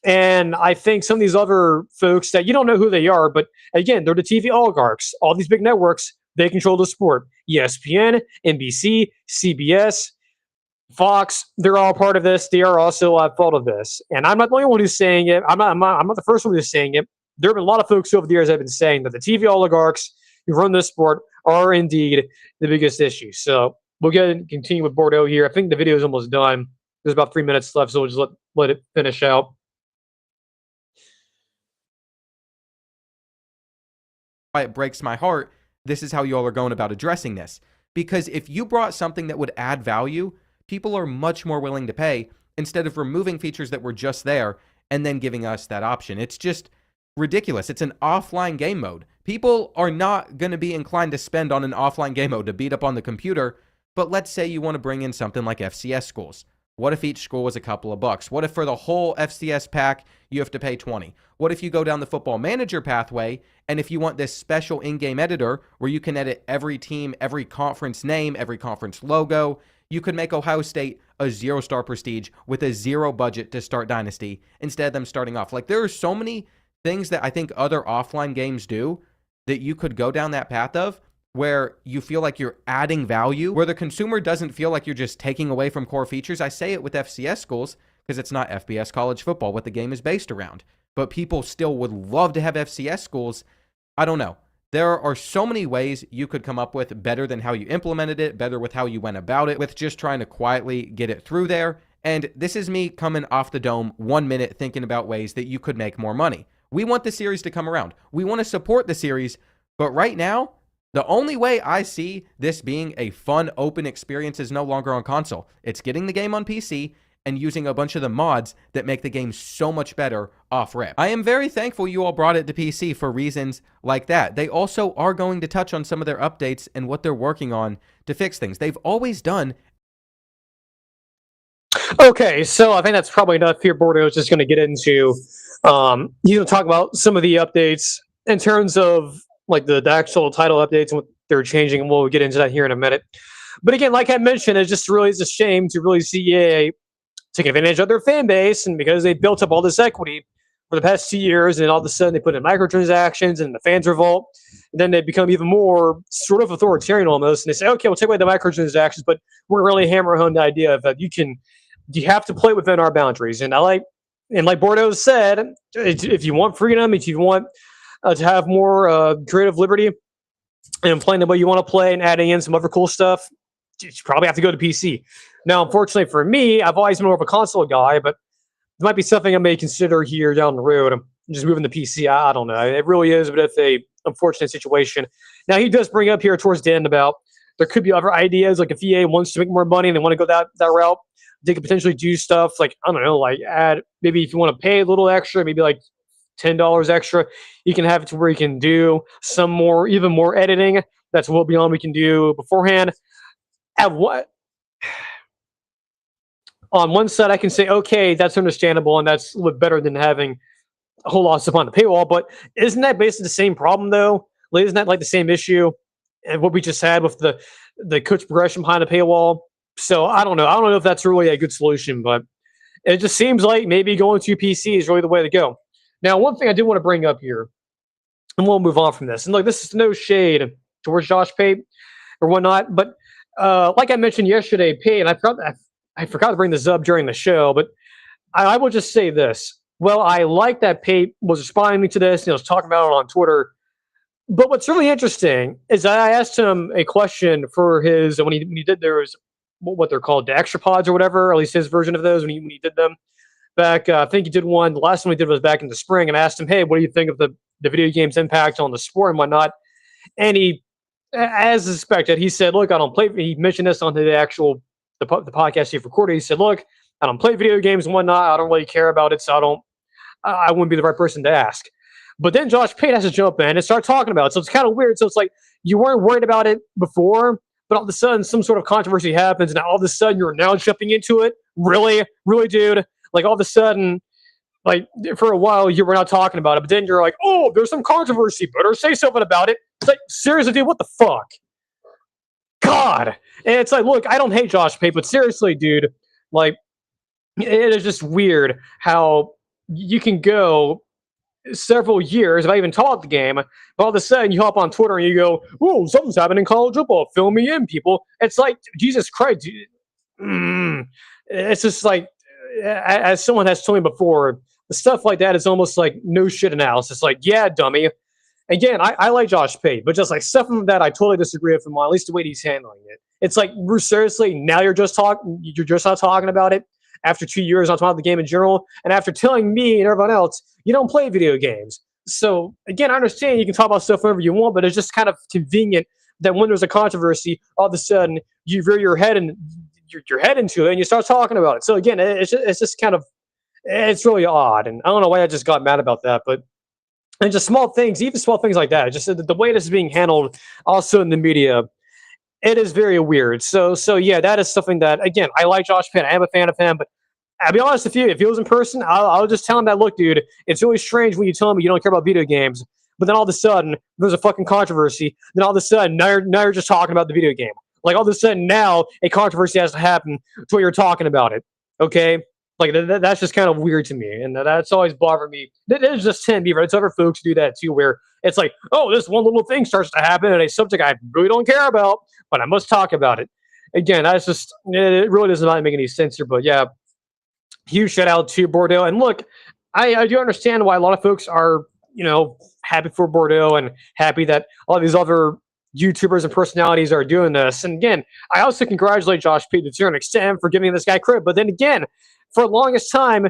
And I think some of these other folks that you don't know who they are, but again, they're the TV oligarchs. All these big networks, they control the sport. ESPN, NBC, CBS, Fox, they're all part of this. They are also at fault of this. And I'm not the only one who's saying it. I'm not the first one who's saying it. there have been a lot of folks over the years that have been saying that the TV oligarchs who run this sport are indeed the biggest issue. So we'll get and continue with Bordeaux here. I think the video is almost done. There's about 3 minutes left, so we'll just let it finish out. Why it breaks my heart, this is how y'all are going about addressing this. Because if you brought something that would add value, people are much more willing to pay instead of removing features that were just there and then giving us that option. It's just ridiculous. It's an offline game mode. People are not going to be inclined to spend on an offline game mode to beat up on the computer, but let's say you want to bring in something like FCS schools. What if each school was a couple of bucks? What if for the whole FCS pack, you have to pay 20? What if you go down the football manager pathway, and if you want this special in-game editor where you can edit every team, every conference name, every conference logo, you could make Ohio State a 0-star prestige with a 0 budget to start Dynasty instead of them starting off. Like, there are so many things that I think other offline games do that you could go down that path of, where you feel like you're adding value, where the consumer doesn't feel like you're just taking away from core features. I say it with FCS schools because it's not FBS college football, what the game is based around. But people still would love to have FCS schools. I don't know. There are so many ways you could come up with better than how you implemented it, better with how you went about it, with just trying to quietly get it through there. And this is me coming off the dome 1 minute thinking about ways that you could make more money. We want the series to come around. We want to support the series. But right now, the only way I see this being a fun, open experience is no longer on console. It's getting the game on PC and using a bunch of the mods that make the game so much better off-rip. I am very thankful you all brought it to PC for reasons like that. They also are going to touch on some of their updates and what they're working on to fix things. They've always done. Okay, so I think that's probably enough here. Bordeaux is just going to get into, talk about some of the updates in terms of like the actual title updates and what they're changing, and we'll get into that here in a minute. But again, like I mentioned, it's just really a shame to really see EA take advantage of their fan base, and because they built up all this equity for the past 2 years, and all of a sudden they put in microtransactions and the fans revolt, and then they become even more sort of authoritarian almost, and they say, okay, we'll take away the microtransactions, but we're really hammer home the idea of that you have to play within our boundaries. And like Bordeaux said, if you want freedom, if you want to have more creative liberty and playing the way you want to play and adding in some other cool stuff, you probably have to go to PC. Now, unfortunately for me, I've always been more of a console guy, but it might be something I may consider here down the road. I'm just moving to PC. I don't know. It really is a bit of a unfortunate situation. Now, he does bring up here towards the end about there could be other ideas, like if EA wants to make more money and they want to go that route, they could potentially do stuff like, I don't know, like add, maybe if you want to pay a little extra, maybe like $10 extra, you can have it to where you can do some more, even more editing. That's well beyond we can do beforehand. At what? On one side, I can say, okay, that's understandable, and that's a little bit better than having a whole lot of stuff on the paywall. But isn't that basically the same problem, though? Like, isn't that like the same issue and what we just had with the coach progression behind the paywall? So I don't know. I don't know if that's really a good solution, but it just seems like maybe going to PC is really the way to go. Now, one thing I do want to bring up here, and we'll move on from this. And look, this is no shade towards Josh Pate or whatnot, but like I mentioned yesterday, Pate, and I forgot to bring this up during the show, but I will just say this. Well, I like that Pate was responding to this and was talking about it on Twitter. But what's really interesting is I asked him a question for his, when he did those, what they're called, the extra pods or whatever, or at least his version of those when he did them back. I think he did one. The last one he did was back in the spring, and I asked him, hey, what do you think of the video game's impact on the sport and whatnot? And he, as expected, he said, look, I don't play. He mentioned this on the actual the podcast he recorded. He said, look, I don't play video games and whatnot. I don't really care about it, so I wouldn't be the right person to ask. But then Josh Pate has to jump in and start talking about it. So it's kind of weird. So it's like you weren't worried about it before, but all of a sudden some sort of controversy happens, and all of a sudden you're now jumping into it. Really, dude? Like all of a sudden, like for a while you were not talking about it, but then you're like, oh, there's some controversy. Better say something about it. It's like, seriously, dude, what the fuck? God. And it's like, look, I don't hate Josh Pate, but seriously, dude, like it is just weird how you can go several years if I even taught the game, but all of a sudden you hop on Twitter and you go, "Whoa, something's happening in college football. Fill me in, people." It's like, Jesus Christ, dude. It's just like, as someone has told me before, stuff like that is almost like no shit analysis. Like, yeah, dummy. Again, I like Josh Pate, but just like stuff that I totally disagree with him on, at least the way he's handling it. It's like, seriously, now you're just not talking about it after 2 years on talking about the game in general, and after telling me and everyone else you don't play video games. So again, I understand you can talk about stuff whenever you want, but it's just kind of convenient that when there's a controversy, all of a sudden you rear your head and your head into it and you start talking about it. So again, it's just kind of, it's really odd, and I don't know why I just got mad about that, but. And just small things, even small things like that. Just the way this is being handled, also in the media, it is very weird. So yeah, that is something that, again, I like Josh Penn. I am a fan of him, but I'll be honest with you, if he was in person, I'll just tell him that, look, dude, it's really strange when you tell me you don't care about video games, but then all of a sudden there's a fucking controversy. Then all of a sudden now you're just talking about the video game. Like all of a sudden now a controversy has to happen to where you're talking about it. Okay. Like that's just kind of weird to me, and that's always bothered me. It's just Tim Beaver. It's other folks who do that too, where it's like, oh, this one little thing starts to happen, and a subject I really don't care about, but I must talk about it. Again, that's just, it really does not make any sense here. But yeah, huge shout out to Bordeaux. And look, I do understand why a lot of folks are, happy for Bordeaux and happy that all these other YouTubers and personalities are doing this. And again, I also congratulate Josh Pate to a certain extent for giving this guy credit. But then again, for the longest time,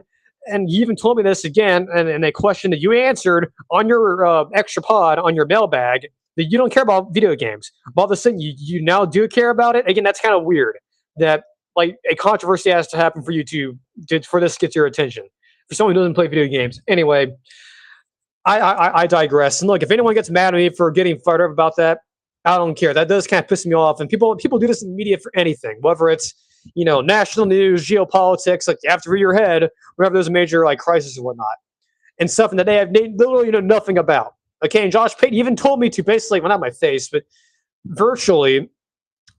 and you even told me this again, and a question that you answered on your extra pod, on your mailbag, that you don't care about video games. But all of a sudden, you now do care about it. Again, that's kind of weird that like a controversy has to happen for you for this to get your attention. For someone who doesn't play video games. Anyway, I digress. And look, if anyone gets mad at me for getting fired up about that, I don't care. That does kind of piss me off. And people do this in the media for anything, whether it's national news, geopolitics, like you have to read your head whenever there's a major like crisis or whatnot, and something that they literally know nothing about. Okay, and Josh Pate even told me to basically, well, not my face, but virtually,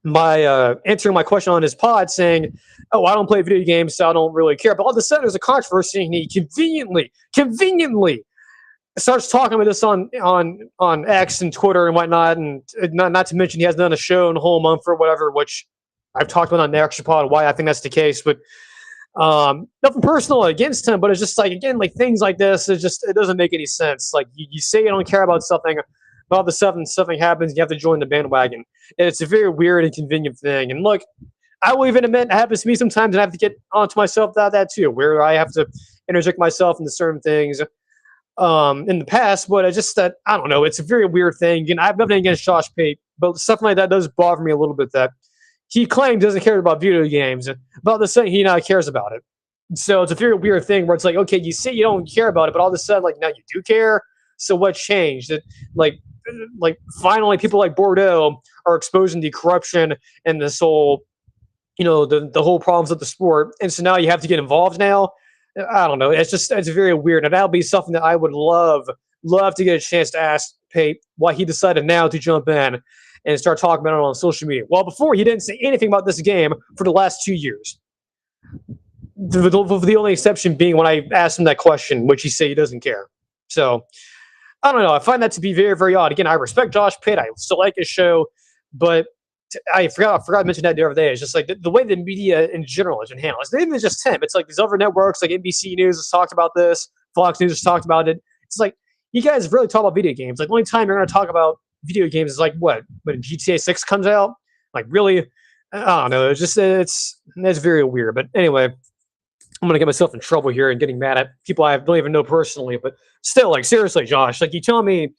my answering my question on his pod saying, "Oh, I don't play video games, so I don't really care." But all of a sudden, there's a controversy, and he conveniently starts talking about this on X and Twitter and whatnot, and not to mention he hasn't done a show in a whole month or whatever, which I've talked about on the extra pod why I think that's the case, but nothing personal against him, but it's just like, again, like things like this, it doesn't make any sense. Like you say you don't care about something, but all of a sudden something happens, and you have to join the bandwagon. And it's a very weird and convenient thing. And look, I will even admit it happens to me sometimes, and I have to get onto myself about that too, where I have to interject myself into certain things in the past, but it's just that, I don't know, it's a very weird thing. And I have nothing against Josh Pate, but something like that does bother me a little bit, that he claims doesn't care about video games, but all of a sudden he now cares about it. So it's a very weird thing where it's like, okay, you say you don't care about it, but all of a sudden, like, now you do care. So what changed? That like finally people like Bordeaux are exposing the corruption and this whole, the whole problems of the sport. And so now you have to get involved now. I don't know. It's very weird. And that'll be something that I would love to get a chance to ask Pate why he decided now to jump in and start talking about it on social media. Well, before he didn't say anything about this game for the last 2 years. The only exception being when I asked him that question, which he said he doesn't care. So, I don't know. I find that to be very, very odd. Again, I respect Josh Pate. I still like his show, but I forgot to mention that the other day. It's just like the way the media in general has been handled. It's not even just him. It's like these other networks, like NBC News has talked about this. Fox News has talked about it. It's like, you guys really talk about video games. Like, the only time you're going to talk about video games is like when GTA 6 comes out. Like, really, I don't know. It's very weird. But anyway, I'm gonna get myself in trouble here and getting mad at people I don't even know personally. But still, like, seriously, Josh, like, you tell me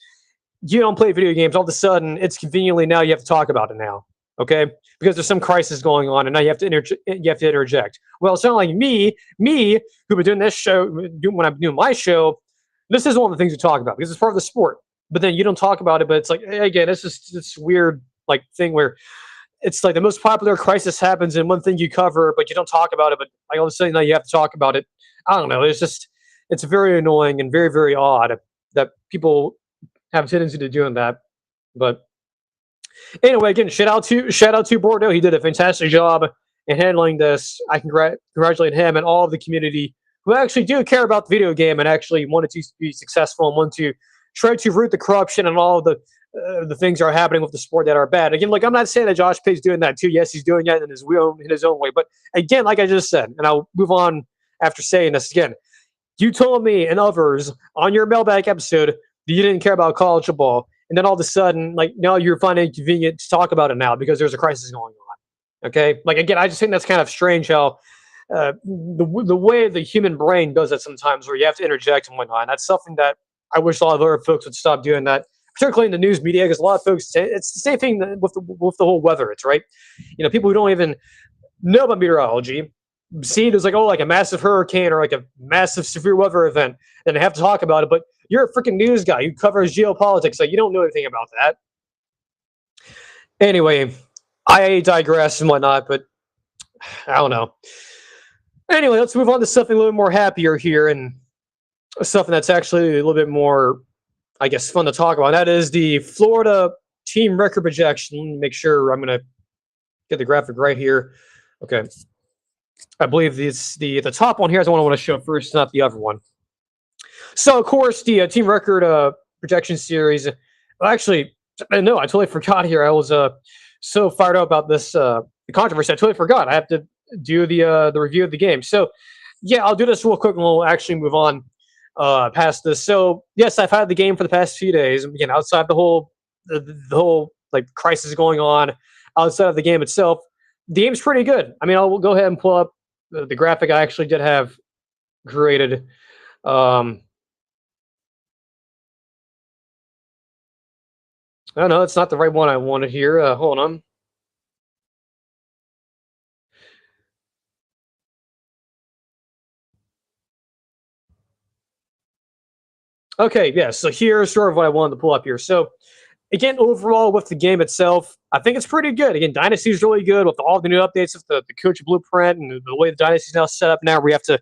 you don't play video games, all of a sudden it's conveniently now you have to talk about it now, okay? Because there's some crisis going on, and now you have to interject. Well, it's not like me who've been doing this show when I'm doing my show. This is one of the things we talk about because it's part of the sport. But then you don't talk about it. But it's like, again, it's just this weird like thing where it's like the most popular crisis happens in one thing you cover, but you don't talk about it. But like all of a sudden now you have to talk about it. I don't know. It's very annoying and very, very odd that people have a tendency to doing that. But anyway, again, shout out to Bordeaux. He did a fantastic job in handling this. I congratulate him and all of the community who actually do care about the video game and actually wanted to be successful and want to try to root the corruption and all of the things that are happening with the sport that are bad. Again, like, I'm not saying that Josh Pate's doing that too. Yes, he's doing it in his own way. But again, like I just said, and I'll move on after saying this again, You told me and others on your mailbag episode that you didn't care about college football, and then all of a sudden, like now you're finding it convenient to talk about it now because there's a crisis going on. Okay, like again, I just think that's kind of strange how the way the human brain does it sometimes, where you have to interject and whatnot. And that's something that I wish a lot of other folks would stop doing that, particularly in the news media, because a lot of folks, it's the same thing with the whole weather. It's right, people who don't even know about meteorology see there's like a massive hurricane or like a massive severe weather event, and they have to talk about it. But you're a freaking news guy who covers geopolitics, like you don't know anything about that. Anyway, I digress and whatnot, but I don't know. Anyway, let's move on to something a little more happier here, and something that's actually a little bit more, I guess, fun to talk about. That is the Florida team record projection. Let me make sure I'm going to get the graphic right here. Okay. I believe it's the top one here is the one I want to show first, not the other one. So, of course, the team record projection series. Actually, no, I totally forgot here. I was so fired up about this the controversy. I totally forgot. I have to do the review of the game. So, yeah, I'll do this real quick and we'll actually move on past this. So, yes, I've had the game for the past few days. Again, outside the whole like crisis going on, outside of the game itself, the game's pretty good. I mean, I'll go ahead and pull up the graphic I actually did have created. Oh no, it's not the right one I wanted here. Hold on. Okay, yeah, so here's sort of what I wanted to pull up here. So, again, overall, with the game itself, I think it's pretty good. Again, Dynasty is really good with all the new updates of the coach blueprint and the way the Dynasty is now set up now, where you have to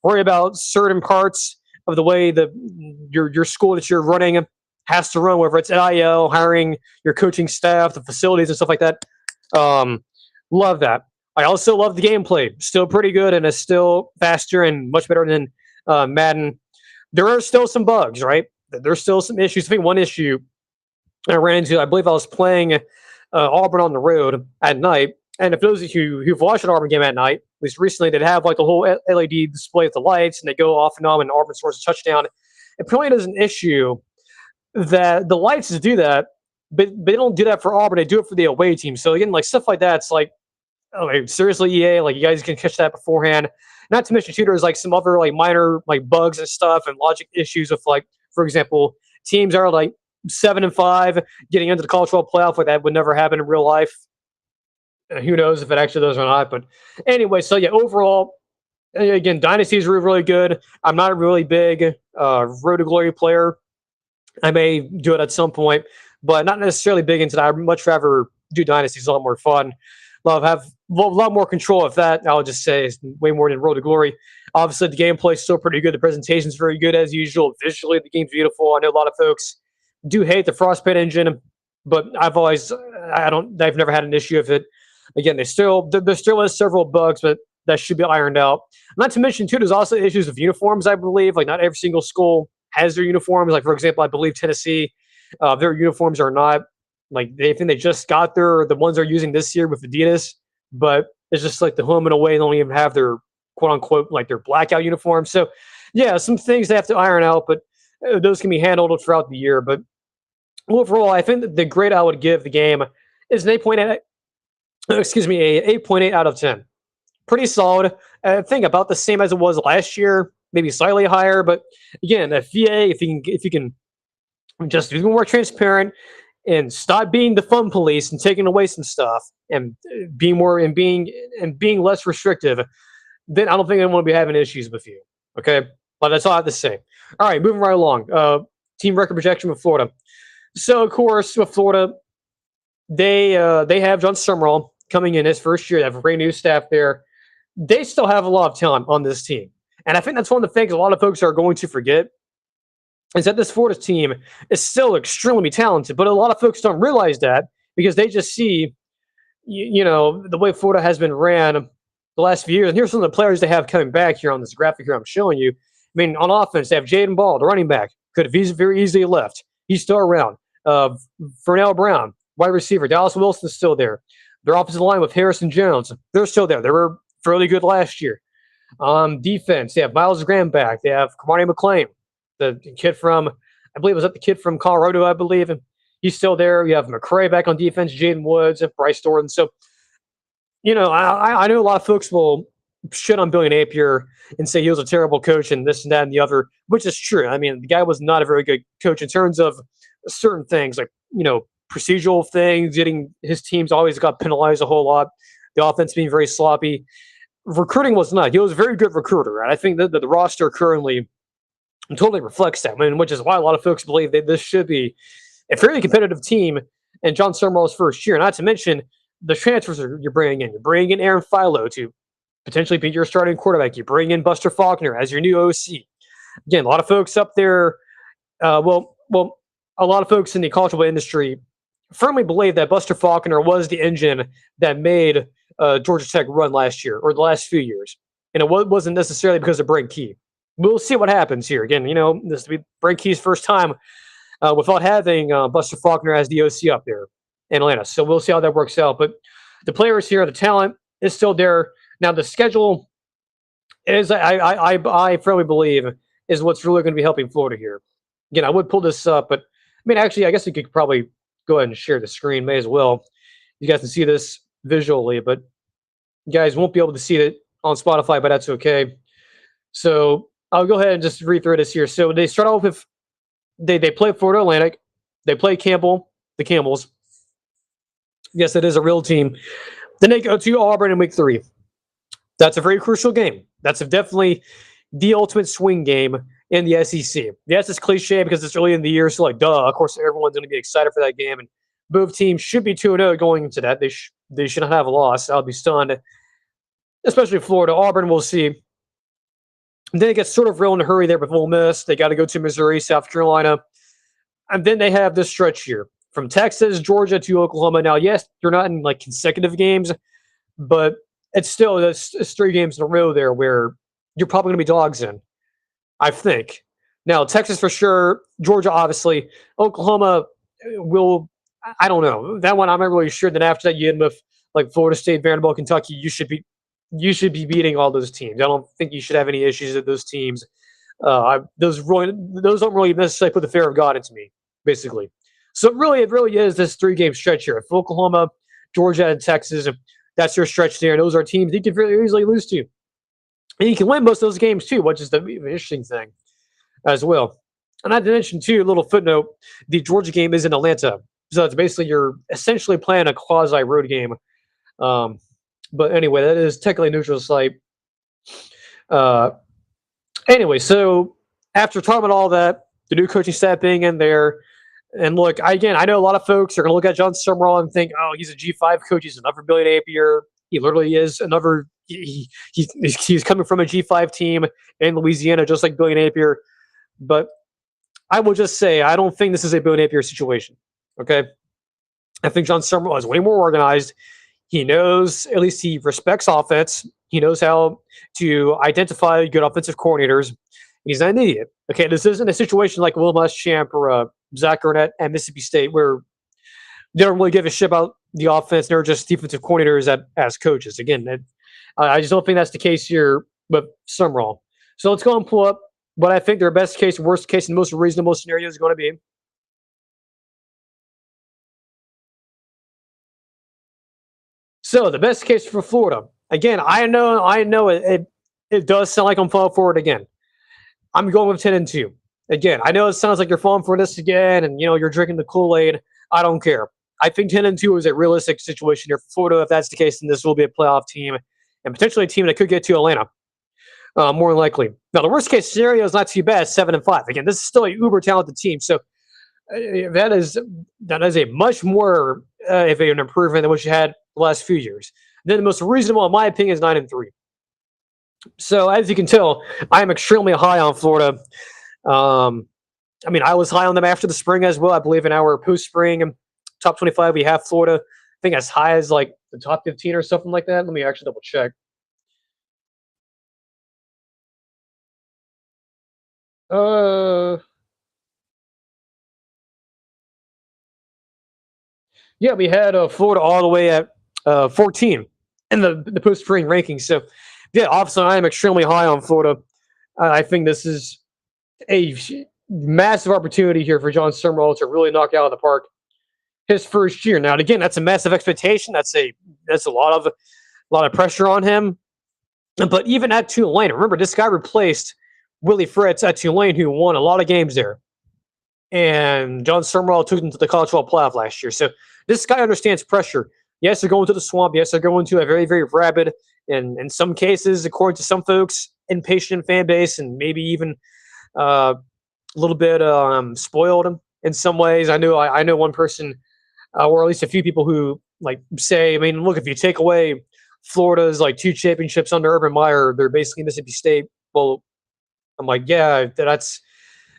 worry about certain parts of the way your school that you're running has to run, whether it's NIL, hiring your coaching staff, the facilities, and stuff like that. Love that. I also love the gameplay. Still pretty good, and it's still faster and much better than Madden. There are still some bugs, right? There's still some issues. I think one issue I ran into, I believe I was playing Auburn on the road at night. And if those of you who've watched an Auburn game at night, at least recently, they'd have like the whole LED display with the lights, and they go off and on when Auburn scores a touchdown. Apparently, there's an issue that the lights do that, but they don't do that for Auburn. They do it for the away team. So again, like stuff like that, it's like, okay, seriously, EA, like you guys can catch that beforehand. Not to mention, too, there's like some other like minor like bugs and stuff and logic issues with like, for example, teams are like 7-5 getting into the college football playoff, like that would never happen in real life. Who knows if it actually does or not? But anyway, so yeah, overall, again, Dynasty is really, really good. I'm not a really big Road to Glory player. I may do it at some point, but not necessarily big into that. I'd much rather do Dynasty. It's a lot more fun. Have a lot more control of that. I'll just say way more than Road to Glory. Obviously, the gameplay is still pretty good. The presentation is very good as usual. Visually, the game's beautiful. I know a lot of folks do hate the Frostbite engine, but I've never had an issue with it. Again, there still is several bugs, but that should be ironed out. Not to mention, too, there's also issues with uniforms, I believe. Like, not every single school has their uniforms. Like, for example, I believe Tennessee, their uniforms are not, like, they think they just got the ones they're using this year with Adidas, but it's just like the home and away, they don't even have their quote-unquote, like, their blackout uniforms. So, yeah, some things they have to iron out, but those can be handled throughout the year. But overall, I think that the grade I would give the game is an 8.8. Excuse me, a 8.8 out of 10. Pretty solid. I think about the same as it was last year, maybe slightly higher. But again, if you can just be more transparent and stop being the fun police and taking away some stuff and being less restrictive, then I don't think anyone will be having issues with you. Okay, but that's all I have to say. All right, moving right along. Team record projection with Florida. So of course, with Florida, they have John Summerall coming in his first year. They have a great new staff there. They still have a lot of talent on this team. And I think that's one of the things a lot of folks are going to forget is that this Florida team is still extremely talented. But a lot of folks don't realize that because they just see, the way Florida has been ran the last few years. And here's some of the players they have coming back here on this graphic here I'm showing you. I mean, on offense, they have Jaden Ball, the running back. Could have very easily left. He's still around. Vernell Brown, wide receiver. Dallas Wilson's still there. Their offensive line with Harrison Jones, they're still there. They were fairly good last year. Defense, they have Miles Graham back. They have Kamani McClain, the kid from, I believe, was that the kid from Colorado, I believe. And he's still there. You have McCray back on defense, Jaden Woods, and Bryce Thornton. So, I know a lot of folks will shit on Billy Napier and say he was a terrible coach and this and that and the other, which is true. I mean, the guy was not a very good coach in terms of certain things, like, procedural things. Getting his teams always got penalized a whole lot. The offense being very sloppy. Recruiting was not. He was a very good recruiter, and I think that the roster currently totally reflects that. Which is why a lot of folks believe that this should be a fairly competitive team in John Summerall's first year. Not to mention the transfers you're bringing in. You're bringing in Aaron Philo to potentially be your starting quarterback. You bring in Buster Faulkner as your new OC. Again, a lot of folks up there, a lot of folks in the college football industry firmly believe that Buster Faulkner was the engine that made Georgia Tech run last year or the last few years. And it wasn't necessarily because of Brent Key. We'll see what happens here. Again, this will be Brent Key's first time without having Buster Faulkner as the OC up there in Atlanta. So we'll see how that works out. But the players here, the talent is still there. Now, the schedule is, I firmly believe, is what's really going to be helping Florida here. Again, I would pull this up, but actually, I guess you could probably go ahead and share the screen. May as well. You guys can see this visually, but you guys won't be able to see it on Spotify, but that's okay. So I'll go ahead and just read through this here. So they start off with, they play Florida Atlantic. They play Campbell, the Camels. Yes, it is a real team. Then they go to Auburn in week 3. That's a very crucial game. That's definitely the ultimate swing game in the SEC. Yes, it's cliche because it's early in the year, so duh, of course everyone's going to be excited for that game. And both teams should be 2-0 going into that. They should not have a loss. I'll be stunned, especially Florida. Auburn, we'll see. And then it gets sort of real in a hurry there with Ole Miss. They got to go to Missouri, South Carolina. And then they have this stretch here from Texas, Georgia to Oklahoma. Now, yes, they're not in consecutive games, but it's still it's 3 games in a row there where you're probably going to be dogs in, I think. Now, Texas for sure, Georgia obviously, Oklahoma will, I don't know. That one I'm not really sure. Then after that, you end with Florida State, Vanderbilt, Kentucky. You should be beating all those teams. I don't think you should have any issues with those teams. Those don't really necessarily put the fear of God into me, basically. So it really is this 3-game stretch here. If Oklahoma, Georgia, and Texas, that's your stretch there. Those are teams you can very easily lose to. And you can win most of those games too, which is the interesting thing as well. And not to mention too, a little footnote, the Georgia game is in Atlanta. So it's basically you're essentially playing a quasi-road game. But anyway, that is technically a neutral site. Anyway, so after talking about all that, the new coaching staff being in there, and look, I know a lot of folks are going to look at John Summerall and think, oh, he's a G5 coach. He's another Billy Napier. He literally is another. He's coming from a G5 team in Louisiana, just like Billy Napier. But I will just say, I don't think this is a Billy Napier situation. Okay, I think John Summerall is way more organized. He knows, at least he respects offense. He knows how to identify good offensive coordinators. He's not an idiot. Okay, this isn't a situation like Will Muschamp or Zach Arnett at Mississippi State where they don't really give a shit about the offense. They're just defensive coordinators as coaches. Again, I just don't think that's the case here with Summerall. So let's go and pull up what I think their best case, worst case, and most reasonable scenario is going to be. So the best case for Florida. Again, I know it does sound like I'm falling for it again. I'm going with 10-2. Again, I know it sounds like you're falling for this again, and you're drinking the Kool-Aid. I don't care. I think 10-2 is a realistic situation here for Florida. If that's the case, then this will be a playoff team and potentially a team that could get to Atlanta. More than likely. Now, the worst case scenario is not too bad, 7-5. Again, this is still a uber talented team, so that is a much more of an improvement than what you had the last few years. Then the most reasonable, in my opinion, is 9-3. So as you can tell, I am extremely high on Florida. I was high on them after the spring as well. I believe in our post-spring top 25, we have Florida. I think as high as the top 15 or something like that. Let me actually double check. Yeah, we had Florida all the way at 14 in the post-spring rankings. So Yeah, obviously, I am extremely high on Florida. I think this is a massive opportunity here for John Summerall to really knock out of the park his first year. Now, again, that's a massive expectation. That's a lot of pressure on him. But even at Tulane, remember this guy replaced Willie Fritz at Tulane, who won a lot of games there, and John Summerall took them to the College Football Playoff last year. So this guy understands pressure. Yes, they're going to the swamp. Yes, they're going to a very, very rabid, and in some cases, according to some folks, impatient fan base, and maybe even a little bit spoiled in some ways. I know one person, or at least a few people who like say, I mean, look, if you take away Florida's like 2 championships under Urban Meyer, they're basically Mississippi State. Well, I'm like, yeah, that's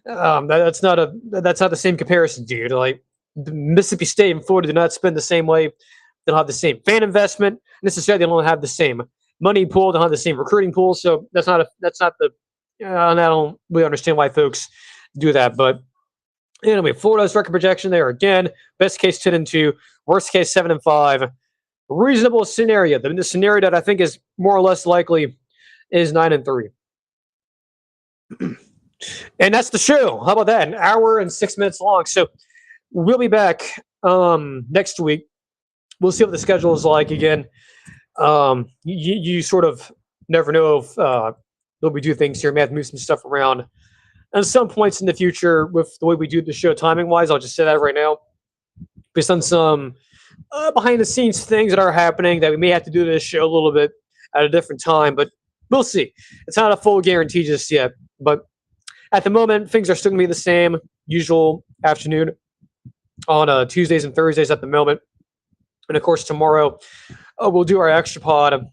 not the same comparison, dude. Like the Mississippi State and Florida do not spend the same way. They don't have the same fan investment necessarily. They don't have the same money pool. They don't have the same recruiting pool. So that's not the. And I don't really understand why folks do that. But anyway, Florida's record projection there again. Best case 10-2, worst case 7-5. Reasonable scenario. The scenario that I think is more or less likely is 9-3. And that's the show. How about that? An hour and 6 minutes long. So we'll be back next week. We'll see what the schedule is like again. You sort of never know if we do things here. We may have to move some stuff around at some points in the future with the way we do the show timing wise. I'll just say that right now, based on some behind the scenes things that are happening that we may have to do this show a little bit at a different time, but we'll see. It's not a full guarantee just yet, but at the moment things are still gonna be the same usual afternoon on Tuesdays and Thursdays at the moment. And of course tomorrow we'll do our extra pod.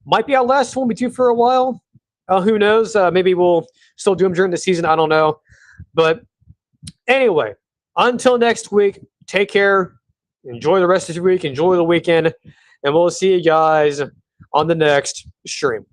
Might be our last one we do for a while. Who knows? Maybe we'll still do them during the season. I don't know. But anyway, until next week, take care. Enjoy the rest of your week. Enjoy the weekend. And we'll see you guys on the next stream.